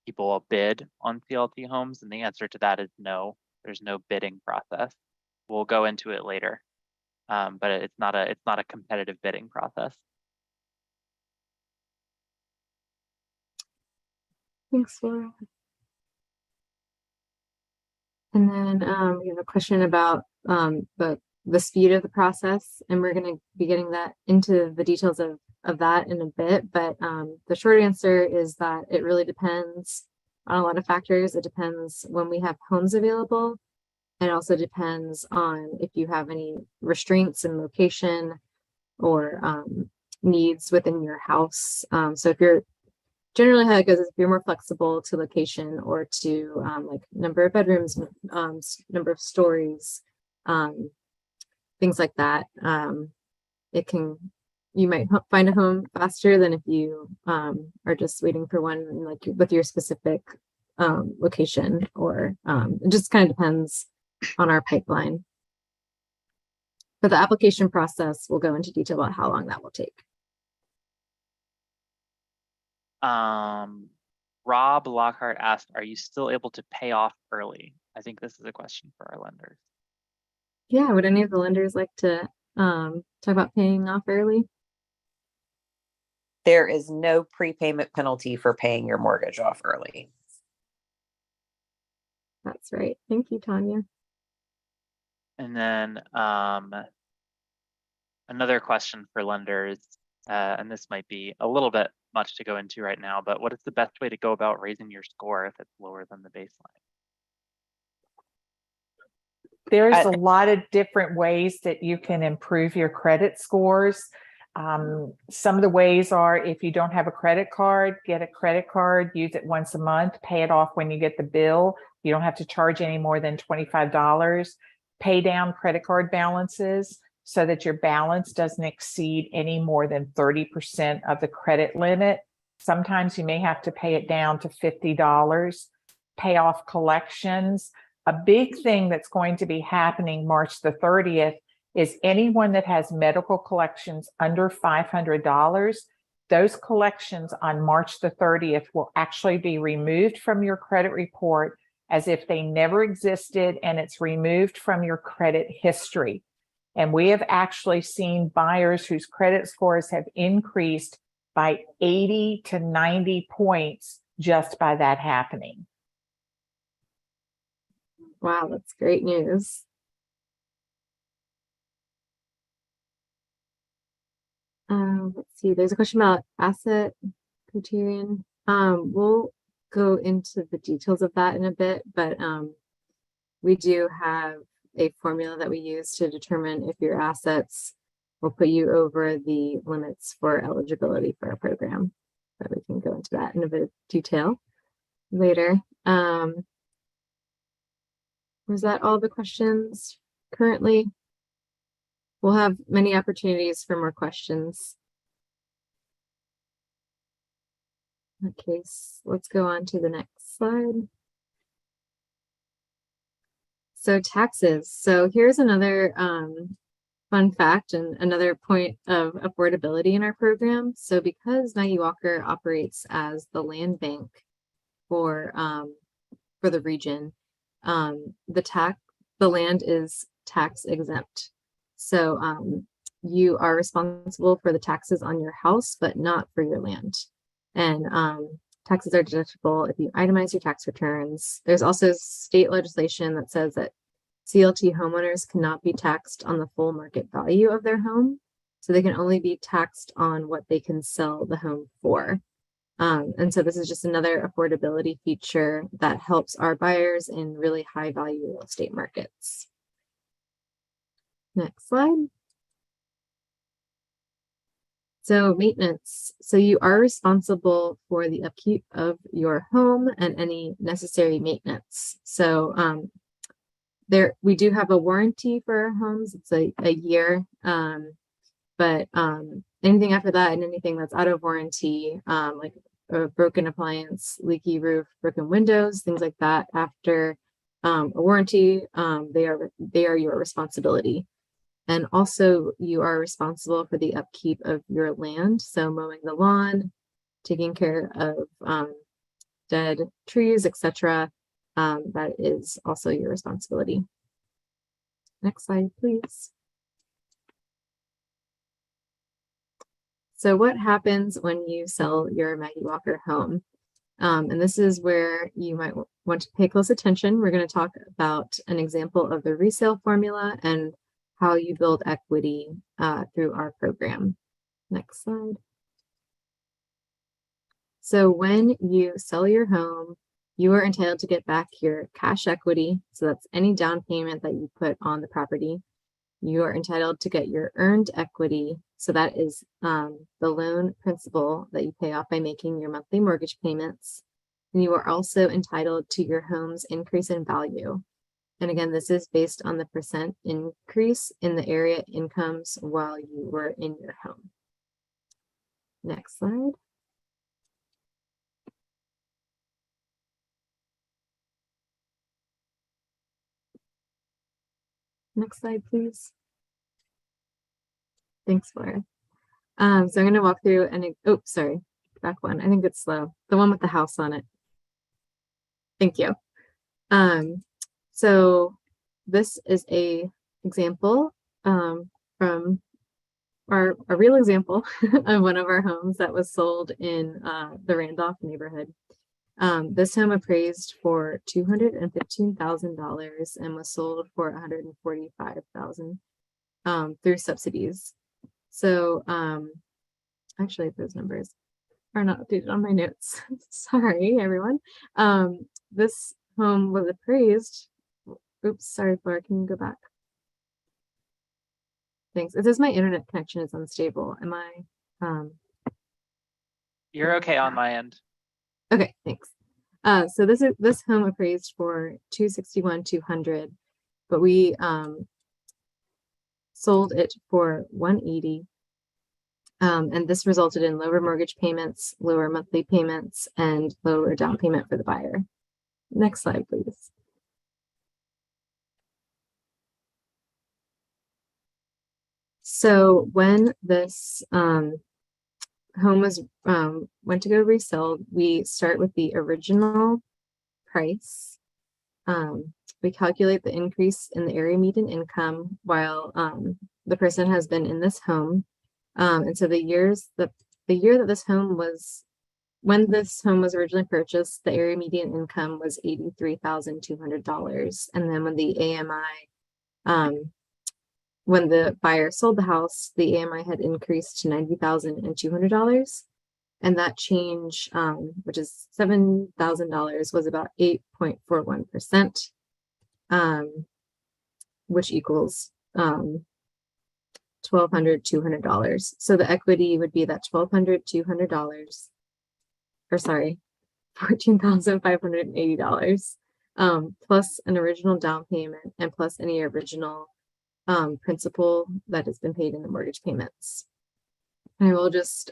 people will bid on CLT homes, and the answer to that is no. There's no bidding process. We'll go into it later, but it's not a competitive bidding process. Thanks, Laura. And then we have a question about the speed of the process, and we're going to be getting that into the details of that in a bit. But the short answer is that it really depends on a lot of factors. It depends when we have homes available, and also depends on if you have any restraints in location or needs within your house. So if you're generally how it goes is if you're more flexible to location or to like number of bedrooms, number of stories, things like that, you might find a home faster than if you are just waiting for one like with your specific location, or it just kind of depends on our pipeline. But the application process will go into detail about how long that will take. Rob Lockhart asked, are you still able to pay off early? I think this is a question for our lenders. Yeah, would any of the lenders like to talk about paying off early? There is no prepayment penalty for paying your mortgage off early. That's right. Thank you, Tanya. And then another question for lenders, and this might be a little bit much to go into right now, but what is the best way to go about raising your score if it's lower than the baseline? There's a lot of different ways that you can improve your credit scores. Some of the ways are, if you don't have a credit card, get a credit card, use it once a month, pay it off when you get the bill. You don't have to charge any more than $25. Pay down credit card balances so that your balance doesn't exceed any more than 30% of the credit limit. Sometimes you may have to pay it down to $50. Pay off collections. A big thing that's going to be happening March the 30th is anyone that has medical collections under $500, those collections on March the 30th will actually be removed from your credit report as if they never existed, and it's removed from your credit history. And we have actually seen buyers whose credit scores have increased by 80 to 90 points just by that happening. Wow, that's great news. Let's see, there's a question about asset criterion. We'll go into the details of that in a bit, but we do have a formula that we use to determine if your assets will put you over the limits for eligibility for a program. But we can go into that in a bit of detail later. Was that all the questions currently? We'll have many opportunities for more questions. Okay, let's go on to the next slide. So taxes. So here's another fun fact and another point of affordability in our program. So because Maggie Walker operates as the land bank for the region, the land is tax exempt. So you are responsible for the taxes on your house, but not for your land. And taxes are deductible if you itemize your tax returns. There's also state legislation that says that CLT homeowners cannot be taxed on the full market value of their home. So they can only be taxed on what they can sell the home for. And so this is just another affordability feature that helps our buyers in really high value real estate markets. Next slide. So maintenance. So you are responsible for the upkeep of your home and any necessary maintenance. So we do have a warranty for our homes. It's a year, but anything after that and anything that's out of warranty, like a broken appliance, leaky roof, broken windows, things like that, after a warranty, they are your responsibility. And also you are responsible for the upkeep of your land. So mowing the lawn, taking care of dead trees, etc. That is also your responsibility. Next slide, please. So what happens when you sell your Maggie Walker home? And this is where you might want to pay close attention. We're going to talk about an example of the resale formula and how you build equity through our program. Next slide. So when you sell your home, you are entitled to get back your cash equity. So that's any down payment that you put on the property. You are entitled to get your earned equity. So that is the loan principal that you pay off by making your monthly mortgage payments. And you are also entitled to your home's increase in value. And again, this is based on the percent increase in the area incomes while you were in your home. Next slide. Next slide, please. Thanks, Laura. So I'm going to walk through and, oh, sorry, back one. I think it's slow. The one with the house on it. Thank you. So this is a example from a real example of one of our homes that was sold in the Randolph neighborhood. This home appraised for $215,000 and was sold for $145,000 through subsidies. So actually those numbers are not updated on my notes. Sorry, everyone. This home was appraised. Oops, sorry, Flora, can you go back? Thanks. It says my internet connection is unstable. Am I? You're okay on my end. Okay, thanks. So this home appraised for $261,200, but we sold it for $180,000. And this resulted in lower mortgage payments, lower monthly payments, and lower down payment for the buyer. Next slide, please. So when this home was went to go resell, we start with the original price. We calculate the increase in the area median income while the person has been in this home. And so the year that this home was, when this home was originally purchased, the area median income was $83,200. And then when the AMI, when the buyer sold the house, the AMI had increased to $90,200. And that change, which is $7,000, was about 8.41%, which equals $1,200, So the equity would be that $1,200, or sorry, $14,580, plus an original down payment and plus any original principal that has been paid in the mortgage payments. I will just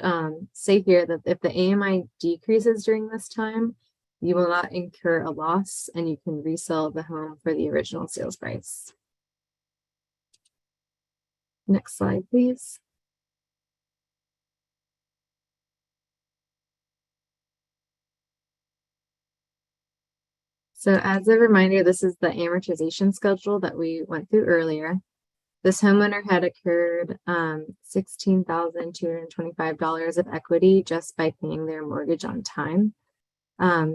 say here that if the AMI decreases during this time, you will not incur a loss and you can resell the home for the original sales price. Next slide, please. So as a reminder, this is the amortization schedule that we went through earlier. This homeowner had accrued $16,225 of equity just by paying their mortgage on time.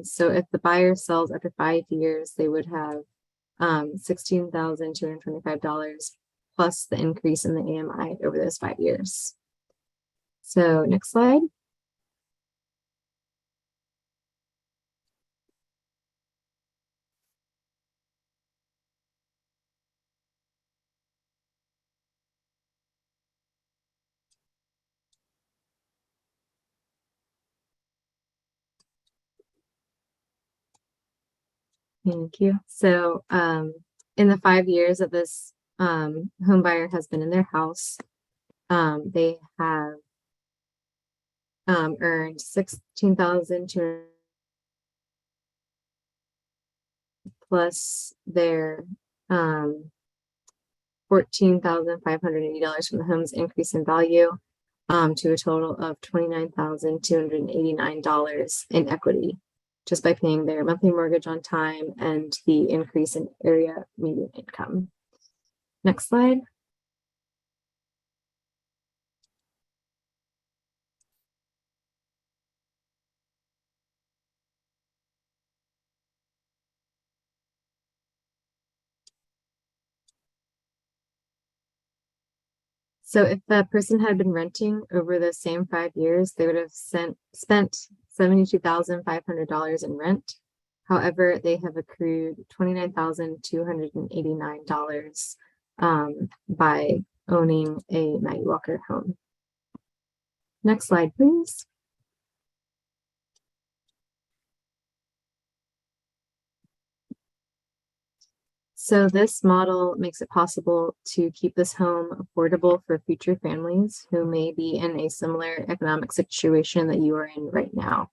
So if the buyer sells after 5 years, they would have $16,225 plus the increase in the AMI over those 5 years. So next slide. Thank you. So in the 5 years that this home buyer has been in their house, they have earned $16,200 plus their $14,580 from the home's increase in value to a total of $29,289 in equity, just by paying their monthly mortgage on time and the increase in area median income. Next slide. So if the person had been renting over the same 5 years, they would have spent $72,500 in rent. However, they have accrued $29,289 by owning a Maggie Walker home. Next slide, please. So this model makes it possible to keep this home affordable for future families who may be in a similar economic situation that you are in right now.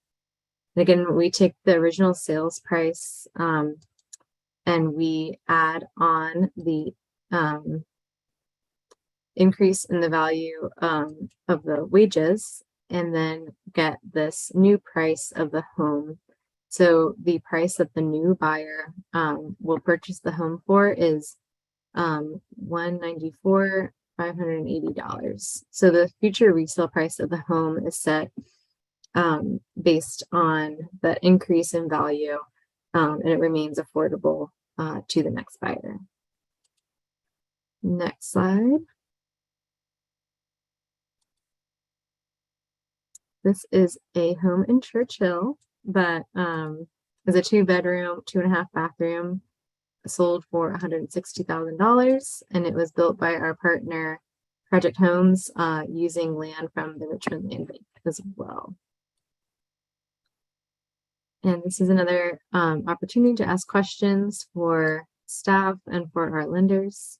And again, we take the original sales price and we add on the increase in the value of the wages and then get this new price of the home. So the price that the new buyer will purchase the home for is $194,580. So the future resale price of the home is set based on the increase in value, and it remains affordable to the next buyer. Next slide. This is a home in Churchill that is a 2-bedroom, 2.5 bathroom, sold for $160,000, and it was built by our partner Project Homes using land from the Richmond Land Bank as well. And this is another opportunity to ask questions for staff and for our lenders.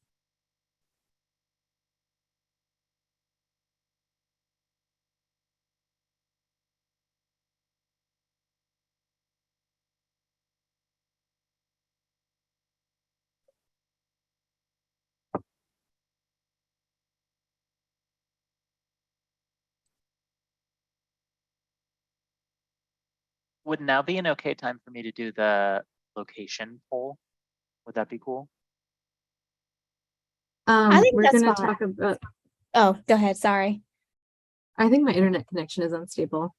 Would now be an okay time for me to do the location poll? Would that be cool? I think We're that's going to fine. talk about, Oh, go ahead. Sorry. I think my internet connection is unstable.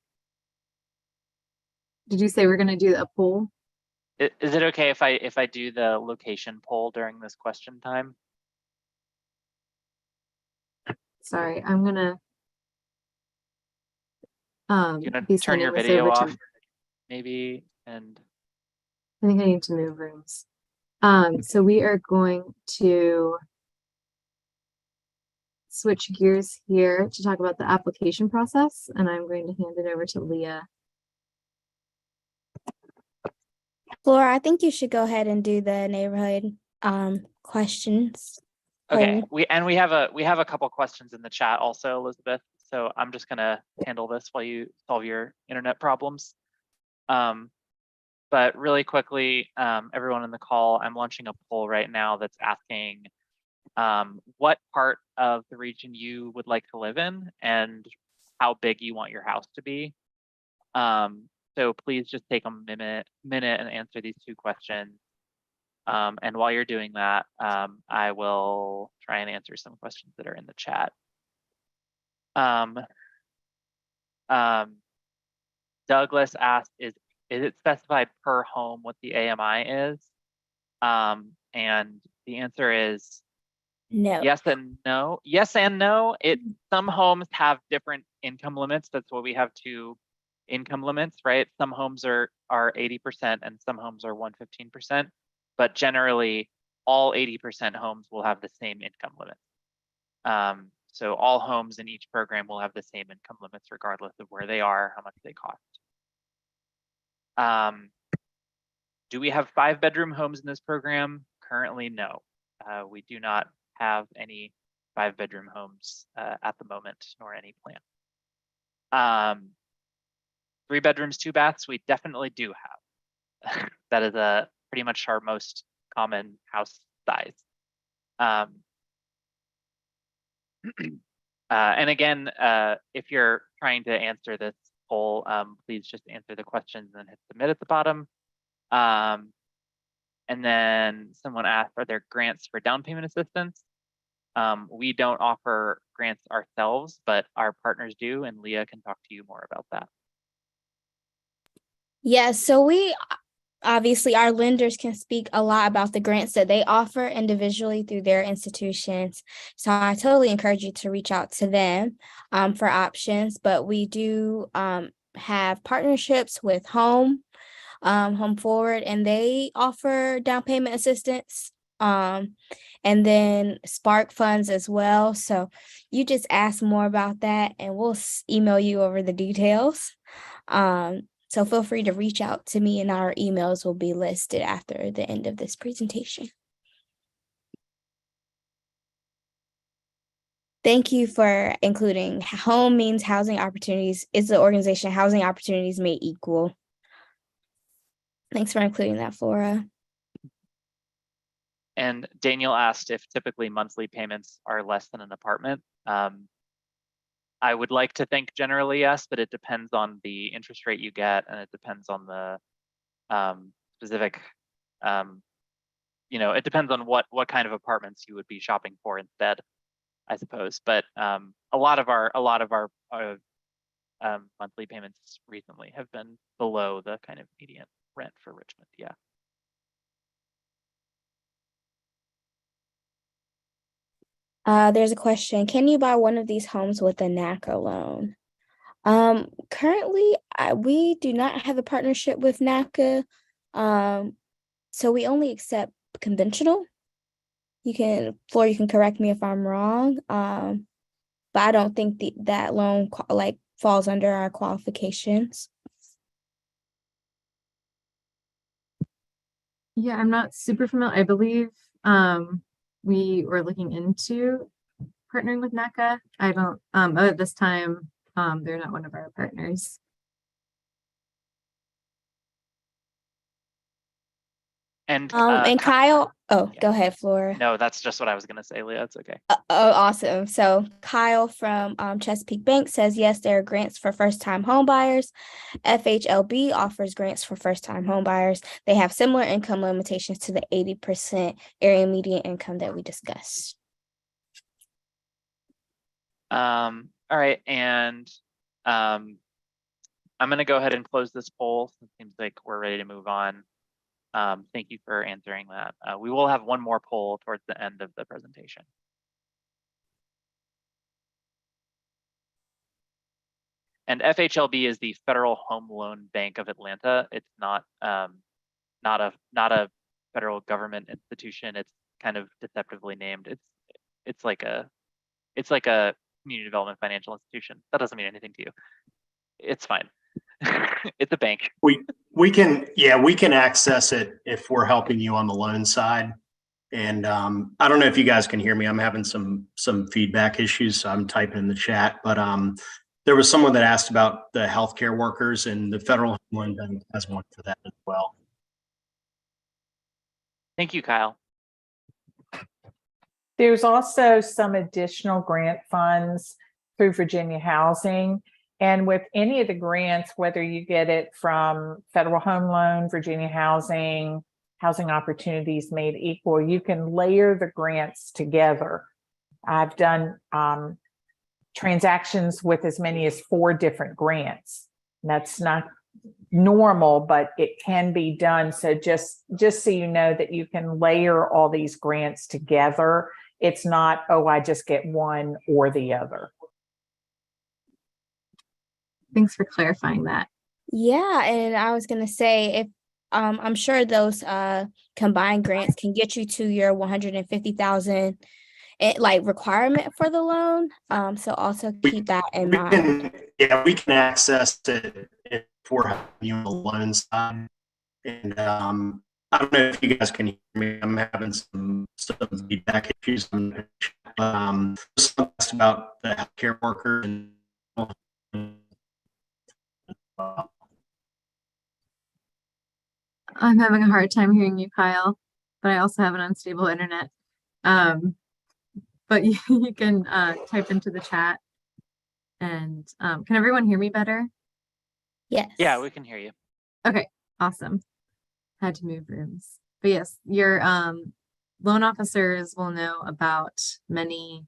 Did you say we're going to do a poll? Is it okay if I do the location poll during this question time? Sorry, I'm going to You gonna be turn your sending this video over off, to, maybe, and I think I need to move rooms. So we are going to switch gears here to talk about the application process, and I'm going to hand it over to Leah. Flora, I think you should go ahead and do the neighborhood questions. okay. poll. We have a couple questions in the chat also, Elizabeth. So I'm just gonna handle this while you solve your internet problems. But really quickly, everyone in the call, I'm launching a poll right now that's asking what part of the region you would like to live in and how big you want your house to be. So please just take a minute and answer these 2 questions. And while you're doing that, I will try and answer some questions that are in the chat. Douglas asked, is it specified per home what the AMI is? And the answer is No. yes and no. Yes and no. Some homes have different income limits. That's why we have 2 income limits, right? Some homes are 80% and some homes are 115%, but generally all 80% homes will have the same income limit. So all homes in each program will have the same income limits regardless of where they are, how much they cost. Do we have 5-bedroom homes in this program? Currently, no. We do not have any 5-bedroom homes at the moment, nor any plan. 3 bedrooms, 2 baths, we definitely do have. That is a pretty much our most common house size. And again, if you're trying to answer this poll, please just answer the questions and then hit submit at the bottom. And then someone asked, are there grants for down payment assistance? We don't offer grants ourselves, but our partners do, and Leah can talk to you more about that. Yeah, so we obviously our lenders can speak a lot about the grants that they offer individually through their institutions. So I totally encourage you to reach out to them for options. But we do have partnerships with Home Forward, and they offer down payment assistance. And then Spark funds as well. So you just ask more about that, and we'll email you over the details. So feel free to reach out to me, and our emails will be listed after the end of this presentation. Thank you for including Home means housing opportunities. It's the organization Housing Opportunities Made Equal. Thanks for including that, Flora. And Daniel asked if typically monthly payments are less than an apartment. I would like to think generally yes, but it depends on the interest rate you get, and it depends on the specific, it depends on what kind of apartments you would be shopping for instead, I suppose. But a lot of our monthly payments recently have been below the kind of median rent for Richmond. Yeah. There's a question. Can you buy one of these homes with a NACA loan? Currently, we do not have a partnership with NACA. So we only accept conventional. Flora, you can correct me if I'm wrong. But I don't think that loan falls under our qualifications. Yeah, I'm not super familiar. I believe we were looking into partnering with NACA. I don't, at this time, they're not one of our partners. And Kyle, yeah. Go ahead, Flora. No, that's just what I was going to say, Leah. It's okay. Awesome. So Kyle from Chesapeake Bank says, yes, there are grants for first-time home buyers. FHLB offers grants for first-time home buyers. They have similar income limitations to the 80% area median income that we discussed. All right. And I'm going to go ahead and close this poll. It seems like we're ready to move on. Thank you for answering that. We will have one more poll towards the end of the presentation. And FHLB is the Federal Home Loan Bank of Atlanta. It's not a federal government institution. It's kind of deceptively named. It's like a community development financial institution. That doesn't mean anything to you. It's fine. It's a bank. We can access it if we're helping you on the loan side. And I don't know if you guys can hear me. I'm having some feedback issues, so I'm typing in the chat. But there was someone that asked about the healthcare workers, and the Federal Home Loan Bank has one for that as well. Thank you, Kyle. There's also some additional grant funds through Virginia Housing. And with any of the grants, whether you get it from Federal Home Loan, Virginia Housing, Housing Opportunities Made Equal, you can layer the grants together. I've done transactions with as many as 4 different grants. That's not normal, but it can be done. So just so you know that you can layer all these grants together. It's not, oh, I just get one or the other. Thanks for clarifying that. Yeah, and I was gonna say, if I'm sure those combined grants can get you to your 150,000 requirement for the loan. So also keep that in mind. We can access it if we're helping you on the loan side. And I don't know if you guys can hear me. I'm having some feedback issues. Someone asked about the healthcare worker and I'm having a hard time hearing you, Kyle, but I also have an unstable internet. But you can type into the chat. And can everyone hear me better? Yes. Yeah, we can hear you. Okay, awesome. Had to move rooms. But yes, your loan officers will know about many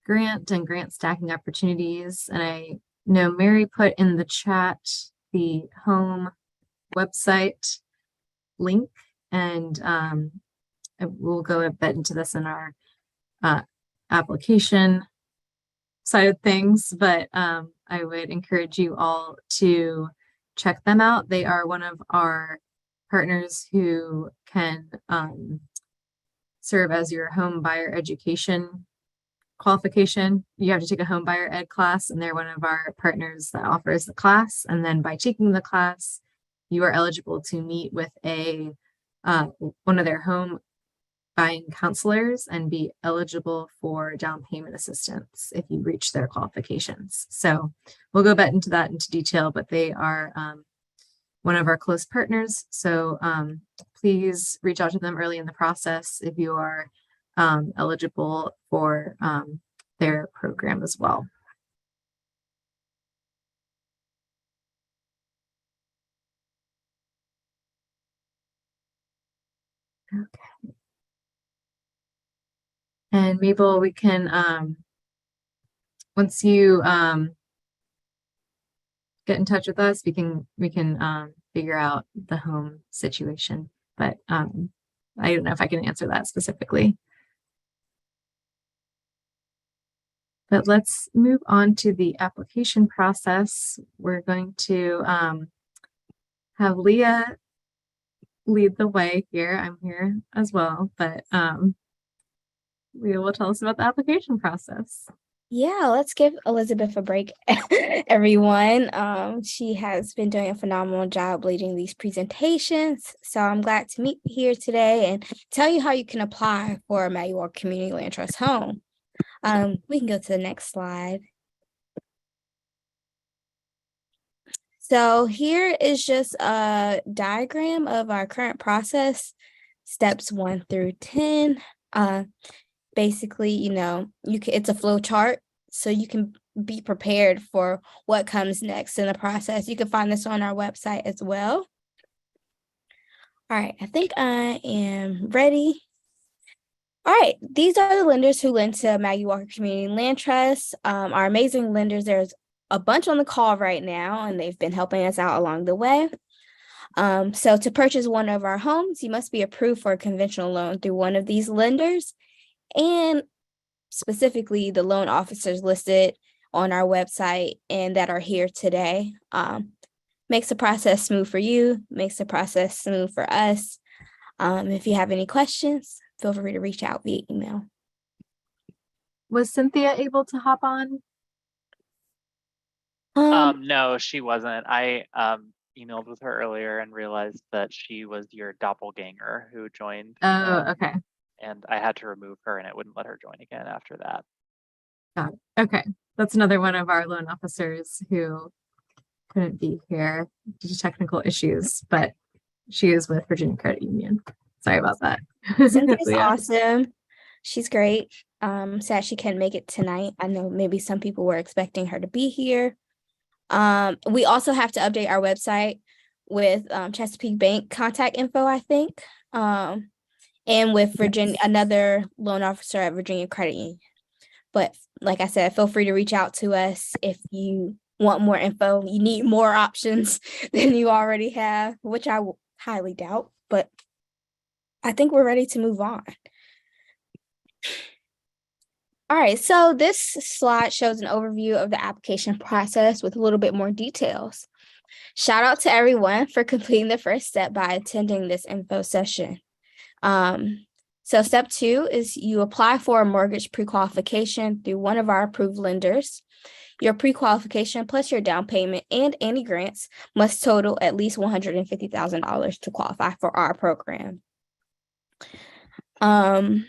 grant and grant stacking opportunities. And I know Mary put in the chat the home website link, and we'll go a bit into this in our application side of things, but I would encourage you all to check them out. They are one of our partners who can serve as your home buyer education qualification. You have to take a home buyer ed class, and they're one of our partners that offers the class. And then by taking the class, you are eligible to meet with one of their home buying counselors and be eligible for down payment assistance if you reach their qualifications. So we'll go back into that into detail, but they are one of our close partners. So please reach out to them early in the process if you are eligible for their program as well. Okay. And Mabel, we can, once you get in touch with us, we can figure out the home situation. But I don't know if I can answer that specifically. But let's move on to the application process. We're going to have Leah lead the way here. I'm here as well, but Leah will tell us about the application process. Yeah, let's give Elizabeth a break, everyone. She has been doing a phenomenal job leading these presentations. So I'm glad to meet you here today and tell you how you can apply for a Maggie Walker Community Land Trust home. We can go to the next slide. So here is just a diagram of our current process, steps 1 through 10. Basically, it's a flow chart, so you can be prepared for what comes next in the process. You can find this on our website as well. All right, I think I am ready. All right, these are the lenders who lend to Maggie Walker Community Land Trust. Our amazing lenders, there's a bunch on the call right now, and they've been helping us out along the way. So to purchase one of our homes, you must be approved for a conventional loan through one of these lenders. And specifically the loan officers listed on our website and that are here today. Makes the process smooth for you, makes the process smooth for us. If you have any questions, feel free to reach out via email. Was Cynthia able to hop on? No, she wasn't. I emailed with her earlier and realized that she was your doppelganger who joined. Oh, okay. And I had to remove her and it wouldn't let her join again after that. Got it. Okay. That's another one of our loan officers who couldn't be here due to technical issues, but she is with Virginia Credit Union. Sorry about that. Cynthia's Yeah. awesome. She's great. Sad she can't make it tonight. I know maybe some people were expecting her to be here. We also have to update our website with Chesapeake Bank contact info, I think. And with Virginia, another loan officer at Virginia Credit Union. But like I said, feel free to reach out to us if you want more info. You need more options than you already have, which I highly doubt, but I think we're ready to move on. All right, so this slide shows an overview of the application process with a little bit more details. Shout out to everyone for completing the first step by attending this info session. So step 2 is you apply for a mortgage pre-qualification through one of our approved lenders. Your pre-qualification plus your down payment and any grants must total at least $150,000 to qualify for our program. And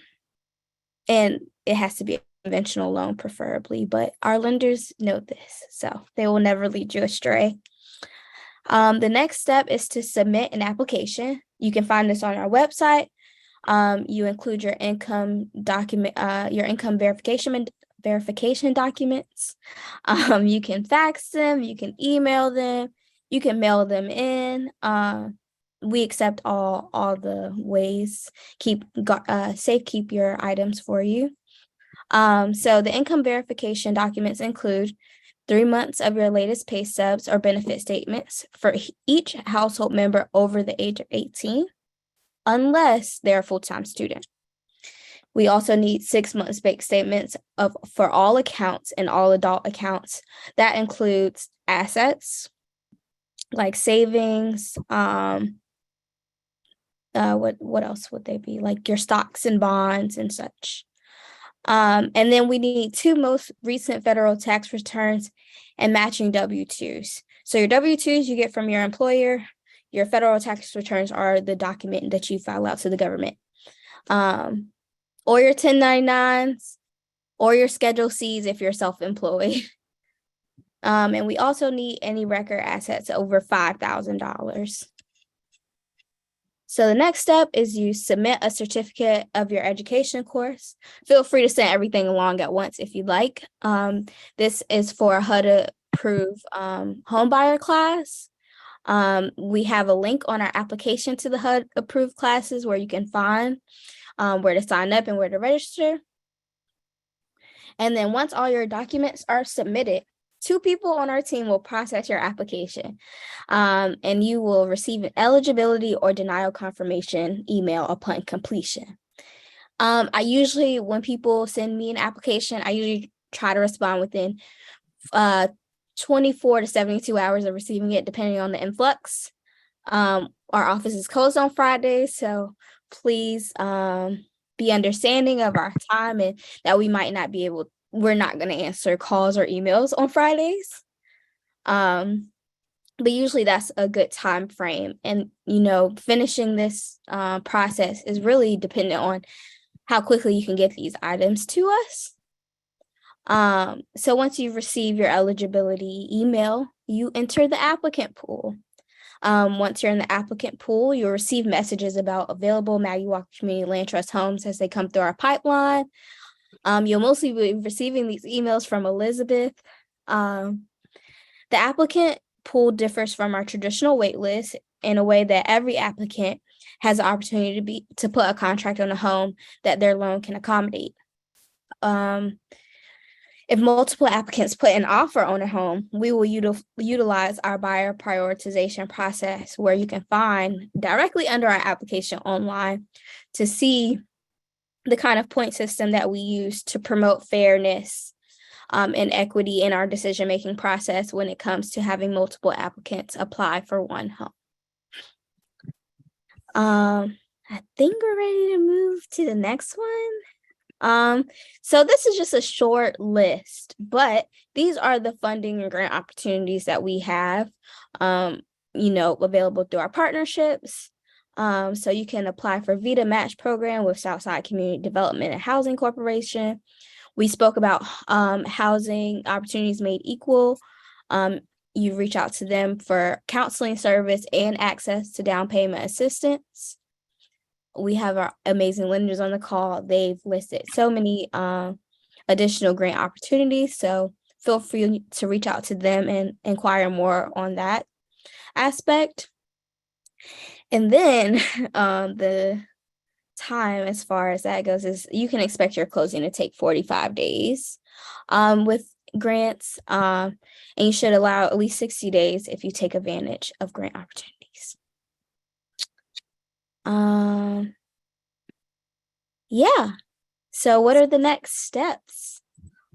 it has to be a conventional loan preferably, but our lenders know this, so they will never lead you astray. The next step is to submit an application. You can find this on our website. You include your income document, your income verification documents. You can fax them, you can email them, you can mail them in. We accept all the ways. Safe keep your items for you. So the income verification documents include 3 months of your latest pay stubs or benefit statements for each household member over the age of 18, unless they're a full-time student. We also need 6 months bank statements for all accounts and all adult accounts. That includes assets like savings. What else would they be? Like your stocks and bonds and such. And then we need 2 most recent federal tax returns and matching W-2s. So your W-2s you get from your employer. Your federal tax returns are the document that you file out to the government. Or your 1099s, or your Schedule Cs if you're self-employed. And we also need any record assets over $5,000. So the next step is you submit a certificate of your education course. Feel free to send everything along at once if you'd like. This is for a HUD-approved homebuyer class. We have a link on our application to the HUD-approved classes where you can find where to sign up and where to register. And then once all your documents are submitted, 2 people on our team will process your application, and you will receive an eligibility or denial confirmation email upon completion. When people send me an application, I usually try to respond within 24 to 72 hours of receiving it, depending on the influx. Our office is closed on Fridays, so please be understanding of our time and that we're not going to answer calls or emails on Fridays. But usually that's a good time frame. And, finishing this process is really dependent on how quickly you can get these items to us. So once you receive your eligibility email, you enter the applicant pool. Once you're in the applicant pool, you'll receive messages about available Maggie Walker Community Land Trust homes as they come through our pipeline. You'll mostly be receiving these emails from Elizabeth. The applicant pool differs from our traditional wait list in a way that every applicant has the opportunity to put a contract on a home that their loan can accommodate. If multiple applicants put an offer on a home, we will utilize our buyer prioritization process, where you can find directly under our application online to see the kind of point system that we use to promote fairness and equity in our decision-making process when it comes to having multiple applicants apply for one home. I think we're ready to move to the next one. So this is just a short list, but these are the funding and grant opportunities that we have, available through our partnerships. So you can apply for VITA Match program with Southside Community Development and Housing Corporation. We spoke about housing opportunities made equal. You reach out to them for counseling service and access to down payment assistance. We have our amazing lenders on the call. They've listed so many additional grant opportunities. So feel free to reach out to them and inquire more on that aspect. And then the time as far as that goes is you can expect your closing to take 45 days with grants. And you should allow at least 60 days if you take advantage of grant opportunities. Yeah. So what are the next steps?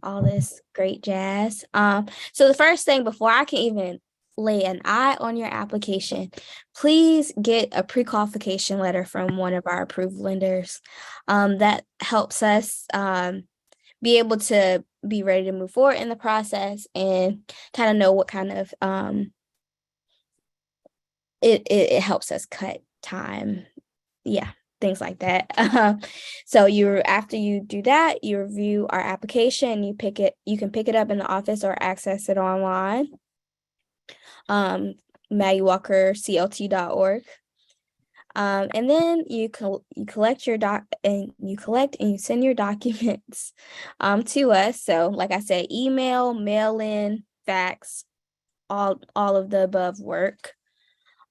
All this great jazz. So the first thing, before I can even lay an eye on your application, please get a pre-qualification letter from one of our approved lenders. That helps us be able to be ready to move forward in the process and kind of know what kind of it helps us cut time. Yeah, things like that. So after you do that, you review our application, you can pick it up in the office or access it online. Maggie Walker CLT.org. And then you collect and you send your documents to us. So like I said, email, mail in, fax, all of the above work.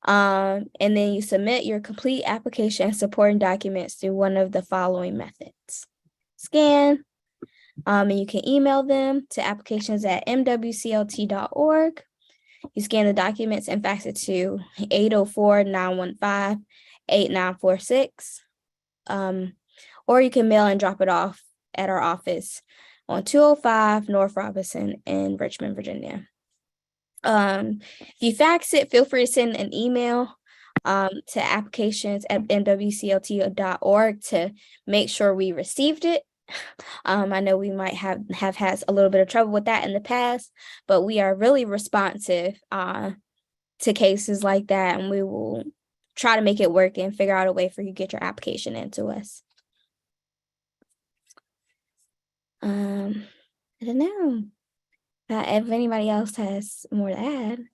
And then you submit your complete application and supporting documents through one of the following methods. Scan, and you can email them to applications@mwclt.org. You scan the documents and fax it to 804-915-8946. Or you can mail and drop it off at our office on 205 North Robinson in Richmond, Virginia. If you fax it, feel free to send an email to applications@mwclt.org to make sure we received it. I know we might have had a little bit of trouble with that in the past, but we are really responsive to cases like that, and we will try to make it work and figure out a way for you to get your application into us. I don't know. If anybody else has more to add,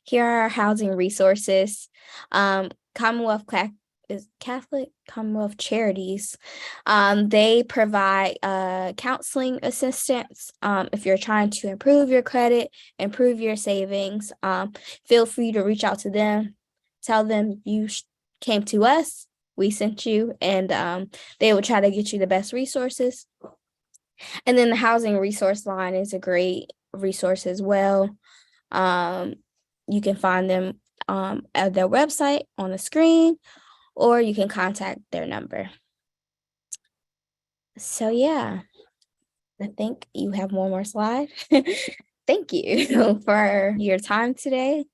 here are our housing Resources. Commonwealth Catholic Commonwealth Charities. They provide counseling assistance. If you're trying to improve your credit, improve your savings, feel free to reach out to them. Tell them you came to us, we sent you, and they will try to get you the best resources. And then the Housing Resource Line is a great resource as well. You can find them at their website on the screen, or you can contact their number. So yeah, I think you have one more slide. Thank you for your time today.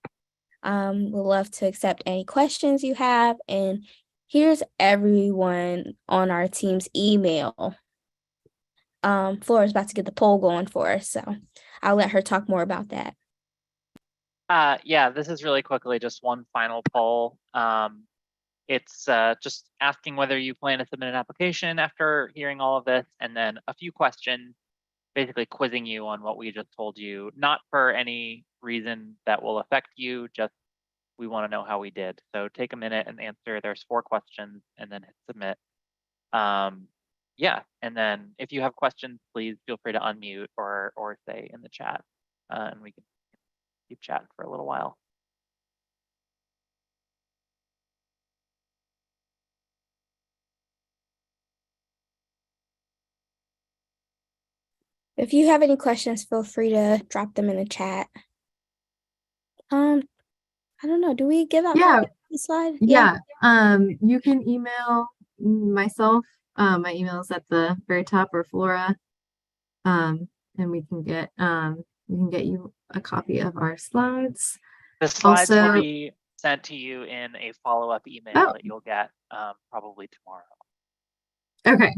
We'd love to accept any questions you have. And here's everyone on our team's email. Flora's about to get the poll going for us, so I'll let her talk more about that. Yeah, this is really quickly just one final poll. It's just asking whether you plan to submit an application after hearing all of this, and then a few questions, basically quizzing you on what we just told you, not for any reason that will affect you, just we want to know how we did. So take a minute and answer. There's 4 questions, and then hit submit. Yeah, and then if you have questions, please feel free to unmute or say in the chat, and we can keep chatting for a little while. If you have any questions, feel free to drop them in the chat. I don't know. Do we give out the slide? Yeah. You can email myself. My email is at the very top, or Flora. And we can get you a copy of our slides. The slides Also, will be sent to you in a follow-up email that you'll get probably tomorrow. Okay,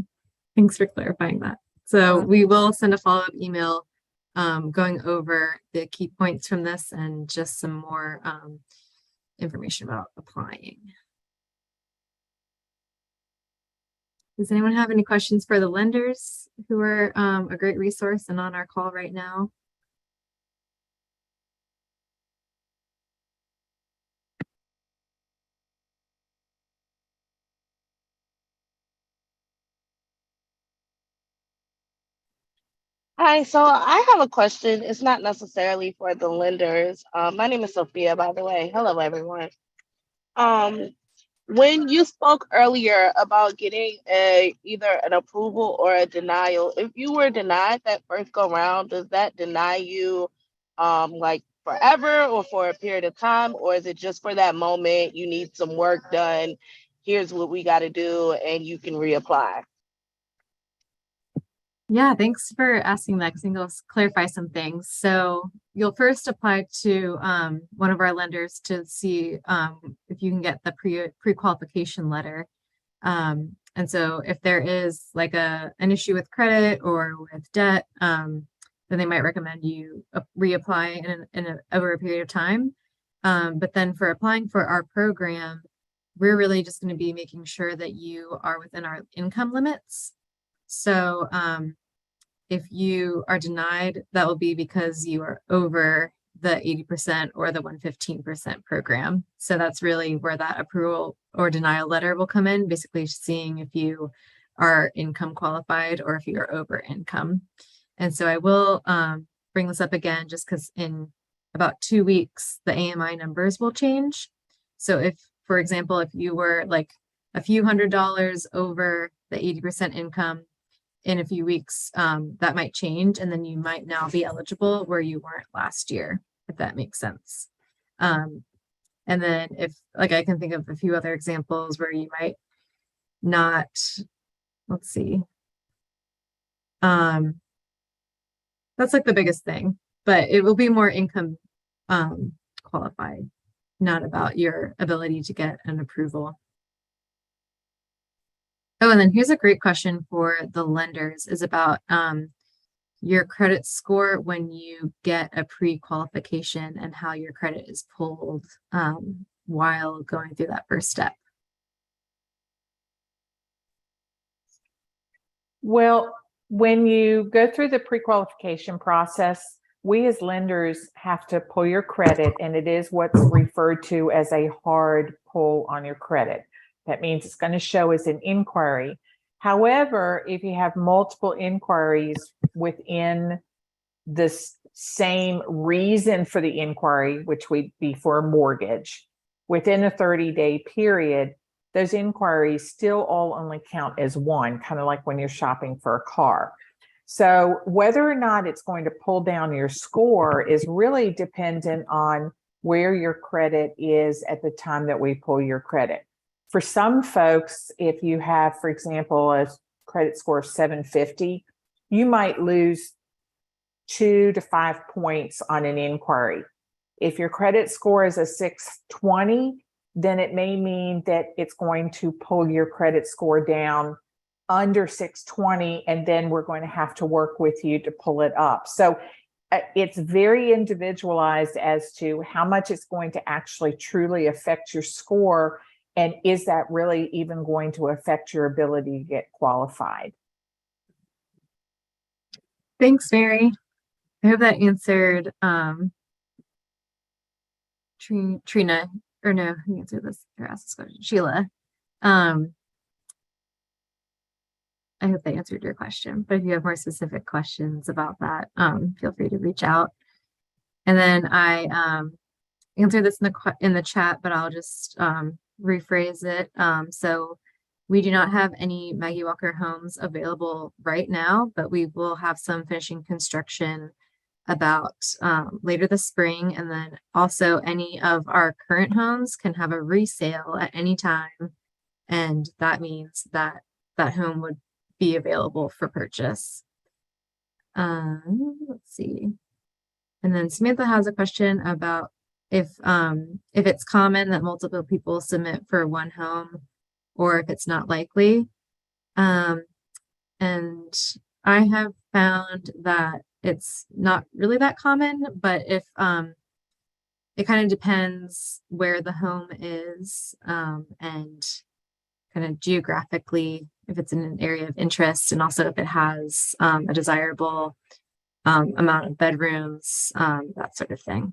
thanks for clarifying that. So we will send a follow-up email going over the key points from this and just some more information about applying. Does anyone have any questions for the lenders who are a great resource and on our call right now? Hi, so I have a question. It's not necessarily for the lenders. My name is Sophia, by the way. Hello, everyone. When you spoke earlier about getting either an approval or a denial, if you were denied that first go round, does that deny you like forever or for a period of time? Or is it just for that moment, you need some work done, here's what we got to do, and you can reapply? Yeah, thanks for asking that, because I think I'll clarify some things. So you'll first apply to one of our lenders to see if you can get the pre-qualification letter. And so if there is like an issue with credit or with debt, then they might recommend you reapply over a period of time. But then for applying for our program, we're really just going to be making sure that you are within our income limits. So if you are denied, that will be because you are over the 80% or the 115% program. So that's really where that approval or denial letter will come in, basically seeing if you are income qualified or if you are over income. And so I will bring this up again just because in about 2 weeks, the AMI numbers will change. So if, for example, if you were like a few $100s over the 80% income, in a few weeks, that might change, and then you might now be eligible where you weren't last year, if that makes sense. And then if, like, I can think of a few other examples where you might not, let's see. That's like the biggest thing, but it will be more income qualified, not about your ability to get an approval. Oh, and then here's a great question for the lenders is about your credit score when you get a pre-qualification and how your credit is pulled while going through that first step. Well, when you go through the pre-qualification process, we as lenders have to pull your credit, and it is what's referred to as a hard pull on your credit. That means it's going to show as an inquiry. However, if you have multiple inquiries within the same reason for the inquiry, which would be for a mortgage, within a 30-day period, those inquiries still all only count as one, kind of like when you're shopping for a car. So whether or not it's going to pull down your score is really dependent on where your credit is at the time that we pull your credit. For some folks, if you have, for example, a credit score of 750, you might lose 2 to 5 points on an inquiry. If your credit score is a 620, then it may mean that it's going to pull your credit score down under 620, and then we're going to have to work with you to pull it up. So it's very individualized as to how much it's going to actually truly affect your score. And is that really even going to affect your ability to get qualified? Thanks, Mary. I hope that answered Trina, or no, who answered this or asked this question? Sheila. I hope that answered your question, but if you have more specific questions about that, feel free to reach out. And then I answered this in the chat, but I'll just rephrase it. So we do not have any Maggie Walker homes available right now, but we will have some finishing construction about later this spring. And then also any of our current homes can have a resale at any time. And that means that that home would be available for purchase. Let's see. And then Samantha has a question about if it's common that multiple people submit for one home or if it's not likely. And I have found that it's not really that common, but if it kind of depends where the home is and kind of geographically, if it's in an area of interest, and also if it has a desirable amount of bedrooms, that sort of thing.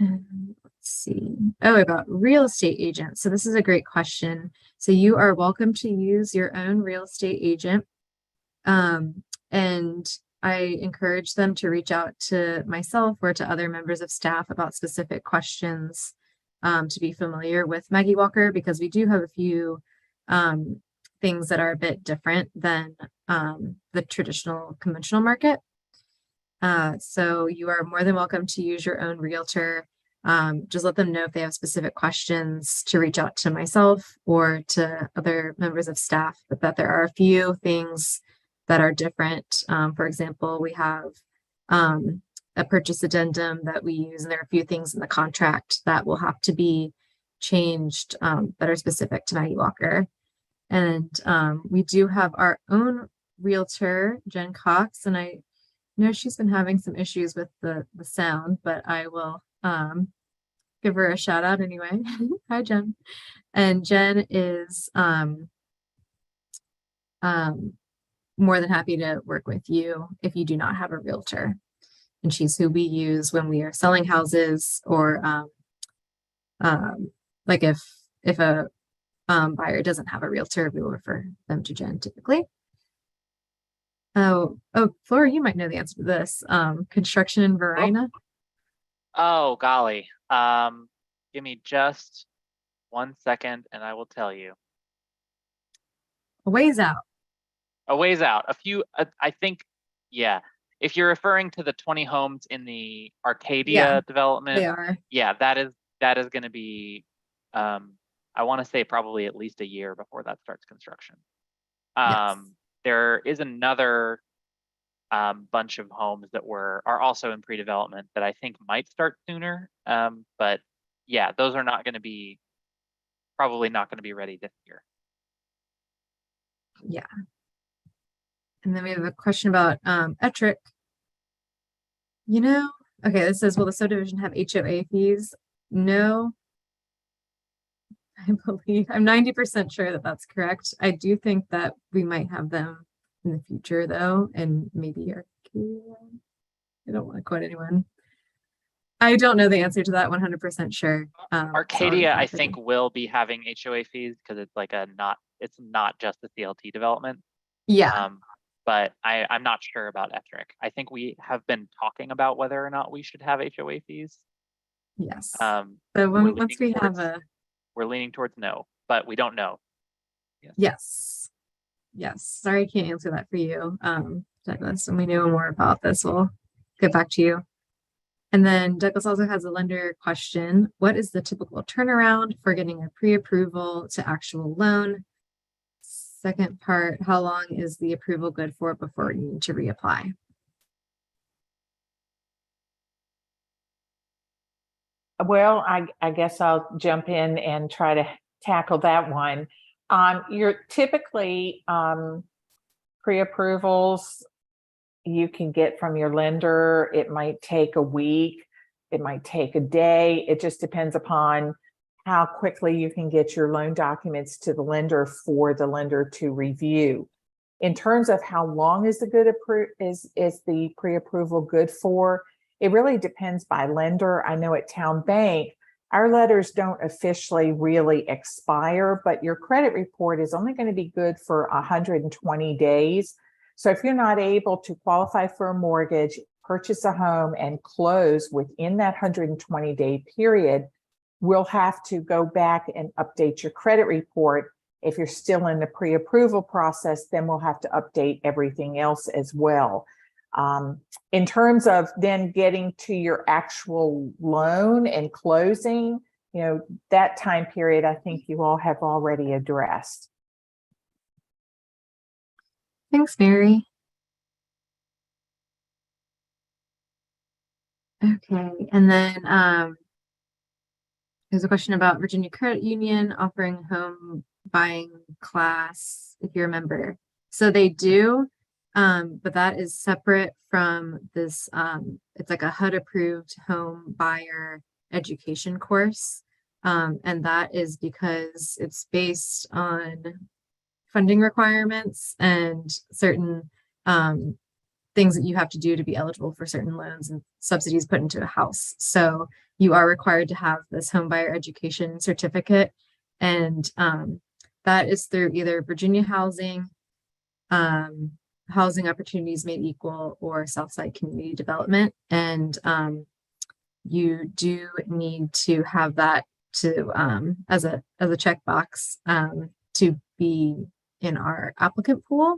Let's see. Oh, about real estate agents. So this is a great question. So you are welcome to use your own real estate agent. And I encourage them to reach out to myself or to other members of staff about specific questions to be familiar with Maggie Walker, because we do have a few things that are a bit different than the traditional conventional market. So you are more than welcome to use your own realtor. Just let them know if they have specific questions to reach out to myself or to other members of staff, but that there are a few things that are different. For example, we have a purchase addendum that we use, and there are a few things in the contract that will have to be changed that are specific to Maggie Walker. And we do have our own realtor, Jen Cox, and I know she's been having some issues with the sound, but I will give her a shout out anyway. Hi, Jen. And Jen is one more than happy to work with you if you do not have a realtor. And she's who we use when we are selling houses, or like if a buyer doesn't have a realtor, we will refer them to Jen typically. Oh, Flora, you might know the answer to this. Construction in Verina. Oh, golly. Give me just 1 second and I will tell you. A ways out. A ways out. A few, I think, yeah. If you're referring to the 20 homes in the Arcadia development, They are. yeah, that is going to be, I want to say probably at least a year before that starts construction. Yes. There is another bunch of homes that are also in pre-development that I think might start sooner. But yeah, those are probably not going to be ready this year. Yeah. And then we have a question about Ettrick. Okay, this says, will the subdivision have HOA fees? No. I'm 90% sure that that's correct. I do think that we might have them in the future though, and maybe Arcadia. I don't want to quote anyone. I don't know the answer to that 100% sure. Arcadia, I think, will be having HOA fees because it's like it's not just the CLT development. Yeah. But I'm not sure about Ettrick. I think we have been talking about whether or not we should have HOA fees. Yes. So once we have we're leaning towards no, but we don't know. Yes. Sorry, I can't answer that for you, Douglas. When we know more about this, we'll get back to you. And then Douglas also has a lender question. What is the typical turnaround for getting a pre-approval to actual loan? Second part, how long is the approval good for before you need to reapply? Well, I guess I'll jump in and try to tackle that one. You're typically pre-approvals you can get from your lender. It might take a week. It might take a day. It just depends upon how quickly you can get your loan documents to the lender for the lender to review. In terms of how long is the pre-approval good for, it really depends by lender. I know at Town Bank, our letters don't officially really expire, but your credit report is only going to be good for 120 days. So if you're not able to qualify for a mortgage, purchase a home, and close within that 120-day period, we'll have to go back and update your credit report. If you're still in the pre-approval process, then we'll have to update everything else as well. In terms of then getting to your actual loan and closing, that time period, I think you all have already addressed. Thanks, Mary. Okay, and then there's a question about Virginia Credit Union offering home buying class, if you're a member. So they do, but that is separate from this. It's like a HUD approved home buyer education course. And that is because it's based on funding requirements and certain things that you have to do to be eligible for certain loans and subsidies put into a house. So you are required to have this home buyer education certificate, and that is through either Virginia Housing, Housing Opportunities Made Equal, or Southside Community Development. And you do need to have that to as a checkbox to be in our applicant pool.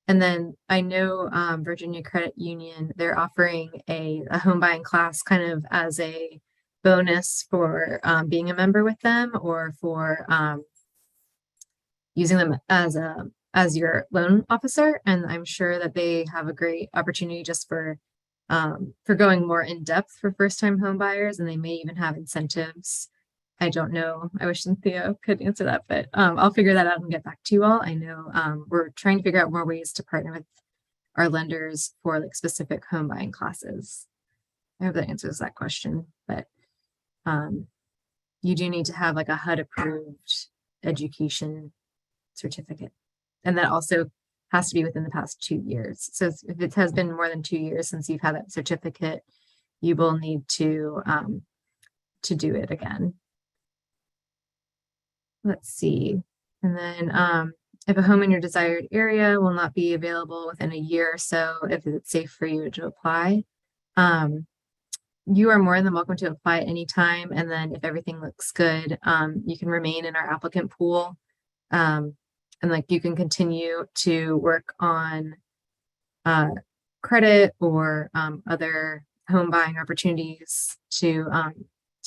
And then I know Virginia Credit Union, they're offering a home buying class kind of as a bonus for being a member with them, or for using them as your loan officer. And I'm sure that they have a great opportunity just for going more in depth for first-time home buyers, and they may even have incentives. I don't know. I wish Cynthia could answer that, but I'll figure that out and get back to you all. I know we're trying to figure out more ways to partner with our lenders for like specific home buying classes. I hope that answers that question, but you do need to have like a HUD approved education certificate. And that also has to be within the past 2 years. So if it has been more than 2 years since you've had that certificate, you will need to do it again. Let's see. And then if a home in your desired area will not be available within a year or so, if it's safe for you to apply, you are more than welcome to apply at any time. And then if everything looks good, you can remain in our applicant pool. And like you can continue to work on credit or other home buying opportunities to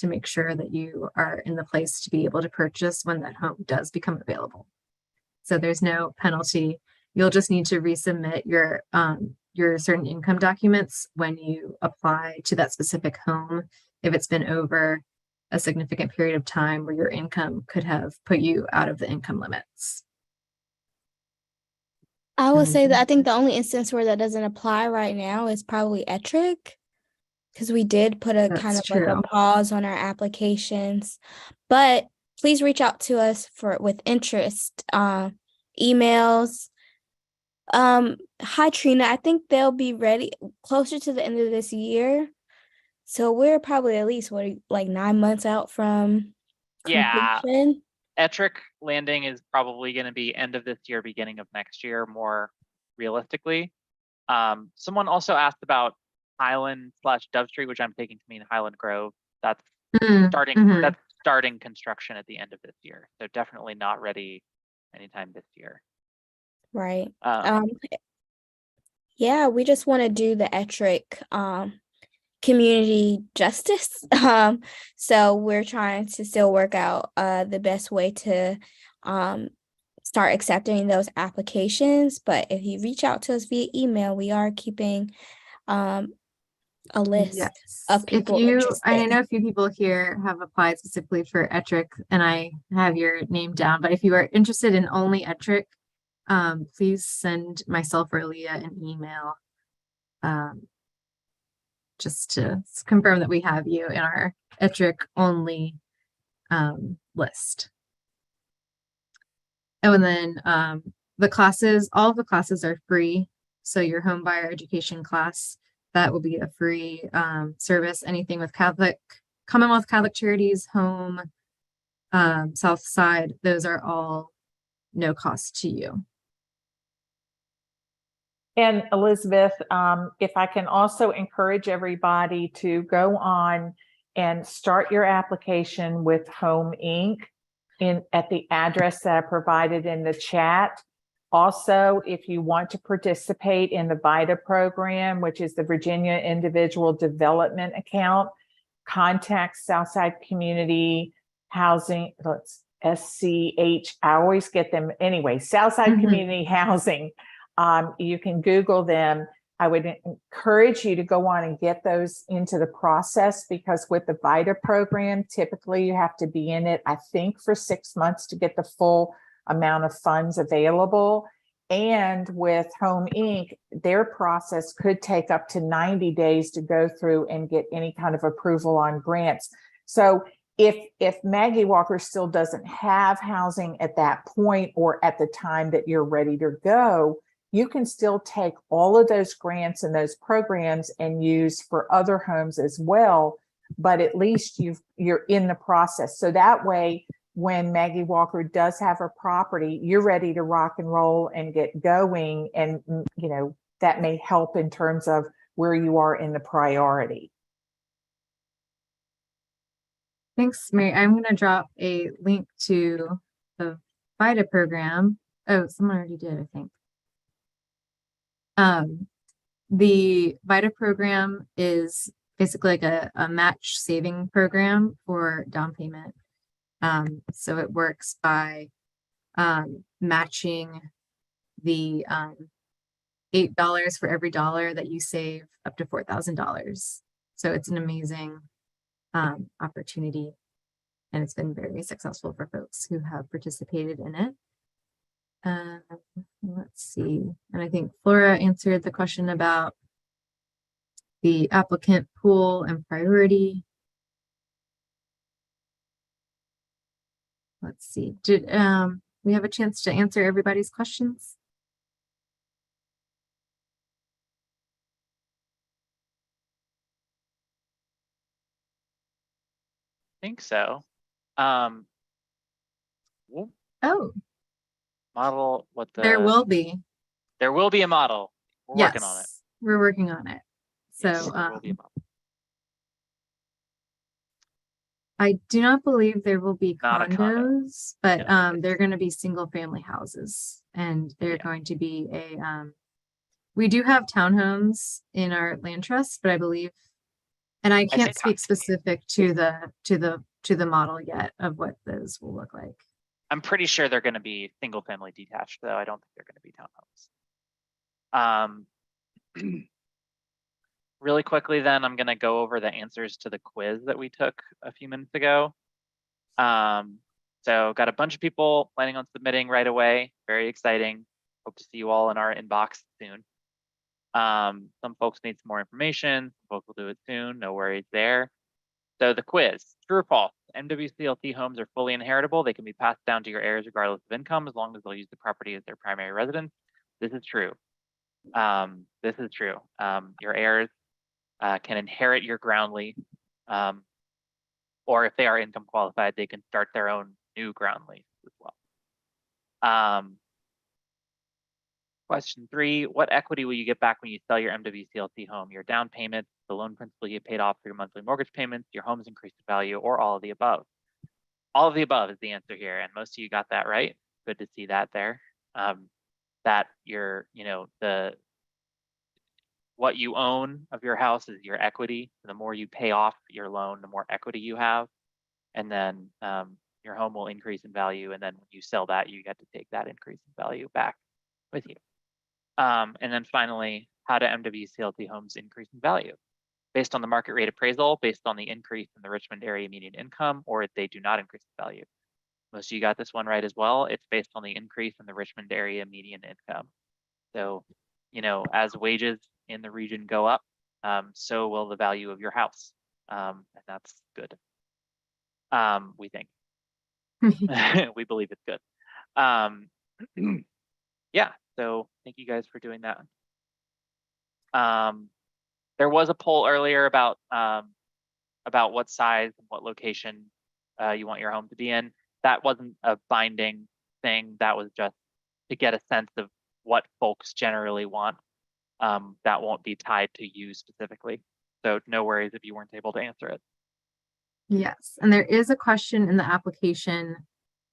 make sure that you are in the place to be able to purchase when that home does become available. So there's no penalty. You'll just need to resubmit your certain income documents when you apply to that specific home if it's been over a significant period of time where your income could have put you out of the income limits. I will say that I think the only instance where that doesn't apply right now is probably Ettrick, because we did put a kind of like a pause on our applications. But please reach out to us with interest. Emails. Hi Trina, I think they'll be ready closer to the end of this year. So we're probably at least like 9 months out from completion. Ettrick landing is probably going to be end of this year, beginning of next year, more realistically. Someone also asked about Highland/Dove Street, which I'm taking to mean Highland Grove. That's starting construction at the end of this year. So definitely not ready anytime this year. Right. Yeah, we just want to do the Ettrick community justice. So we're trying to still work out the best way to start accepting those applications. But if you reach out to us via email, we are keeping a list of people interested. I know a few people here have applied specifically for Ettrick, and I have your name down. But if you are interested in only Ettrick, please send myself or Leah an email just to confirm that we have you in our Ettrick only list. Oh, and then all of the classes are free. So your home buyer education class, that will be a free service. Anything with Commonwealth Catholic Charities, home, South Side, those are all no cost to you. And Elizabeth, if I can also encourage everybody to go on and start your application with Home Inc. at the address that I provided in the chat. Also, if you want to participate in the VITA program, which is the Virginia Individual Development Account, contact Southside Community Housing, SCH, I always get them anyway, Southside Community Housing. You can Google them. I would encourage you to go on and get those into the process, because with the VITA program, typically you have to be in it, I think, for 6 months to get the full amount of funds available. And with Home Inc., their process could take up to 90 days to go through and get any kind of approval on grants. So if Maggie Walker still doesn't have housing at that point or at the time that you're ready to go, you can still take all of those grants and those programs and use for other homes as well, but at least you're in the process. So that way, when Maggie Walker does have a property, you're ready to rock and roll and get going. And, you know, that may help in terms of where you are in the priority. Thanks, Mary. I'm going to drop a link to the VITA program. Oh, someone already did, I think. The VITA program is basically like a match saving program for down payment. So it works by matching the $8 for every dollar that you save up to $4,000. So it's an amazing opportunity, and it's been very successful for folks who have participated in it. Let's see. And I think Flora answered the question about the applicant pool and priority. Let's see. Did we have a chance to answer everybody's questions? think so. We'll Oh, model what there will be. there will be a model. We're working on it. Yes, we're working on it. Yes, So there will be a model. I do not believe there will be Not a condo. condos, but Yeah. they're going to be single family houses, and they're Yeah. going to be we do have townhomes in our land trust, but I believe, and I can't think- speak specific to the model yet of what those will look like. I'm pretty sure they're going to be single family detached, though. I don't think they're going to be townhomes. Really quickly, then I'm going to go over the answers to the quiz that we took a few minutes ago. So got a bunch of people planning on submitting right away. Very exciting. Hope to see you all in our inbox soon. Some folks need some more information. Some folks will do it soon. No worries there. So the quiz, true or false? MWCLT homes are fully inheritable. They can be passed down to your heirs regardless of income, as long as they'll use the property as their primary residence. This is true. This is true. Your heirs can inherit your ground lease, or if they are income qualified, they can start their own new ground lease as well. Question 3, what equity will you get back when you sell your MWCLT home? Your down payment, the loan principal you paid off for your monthly mortgage payments, your home's increased in value, or all of the above? All of the above is the answer here, and most of you got that right. Good to see that there. That your, what you own of your house is your equity. The more you pay off your loan, the more equity you have. And then your home will increase in value. And then when you sell that, you get to take that increase in value back with you. And then finally, how do MWCLT homes increase in value? Based on the market rate appraisal, based on the increase in the Richmond area median income, or if they do not increase in value. Most of you got this one right as well. It's based on the increase in the Richmond area median income. So, as wages in the region go up, so will the value of your house. And that's good. We think. We believe it's good. Yeah, so thank you guys for doing that. There was a poll earlier about what size and what location you want your home to be in. That wasn't a binding thing. That was just to get a sense of what folks generally want. That won't be tied to you specifically. So no worries if you weren't able to answer it. Yes, and there is a question in the application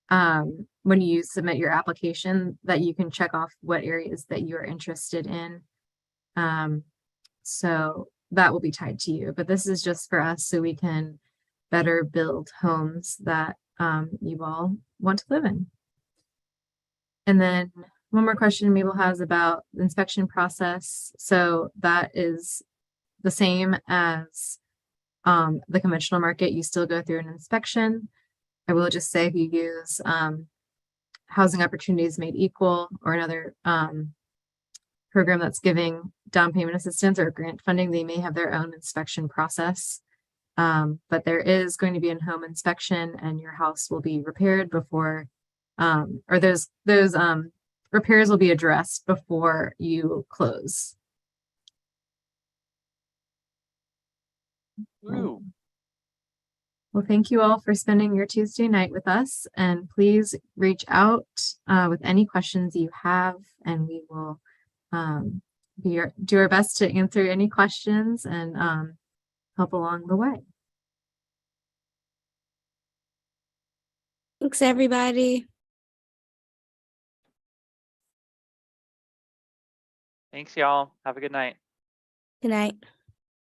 when you submit your application that you can check off what areas that you're interested in. So that will be tied to you, but this is just for us so we can better build homes that you all want to live in. And then one more question Mabel has about the inspection process. So that is the same as the conventional market. You still go through an inspection. I will just say if you use Housing Opportunities Made Equal or another program that's giving down payment assistance or grant funding, they may have their own inspection process. But there is going to be a home inspection and your house will be repaired before, or those repairs will be addressed before you close. Ooh. Well, thank you all for spending your Tuesday night with us, and please reach out with any questions you have, and we will do our best to answer any questions and help along the way. Thanks, everybody. Thanks, y'all. Have a good night. Good night.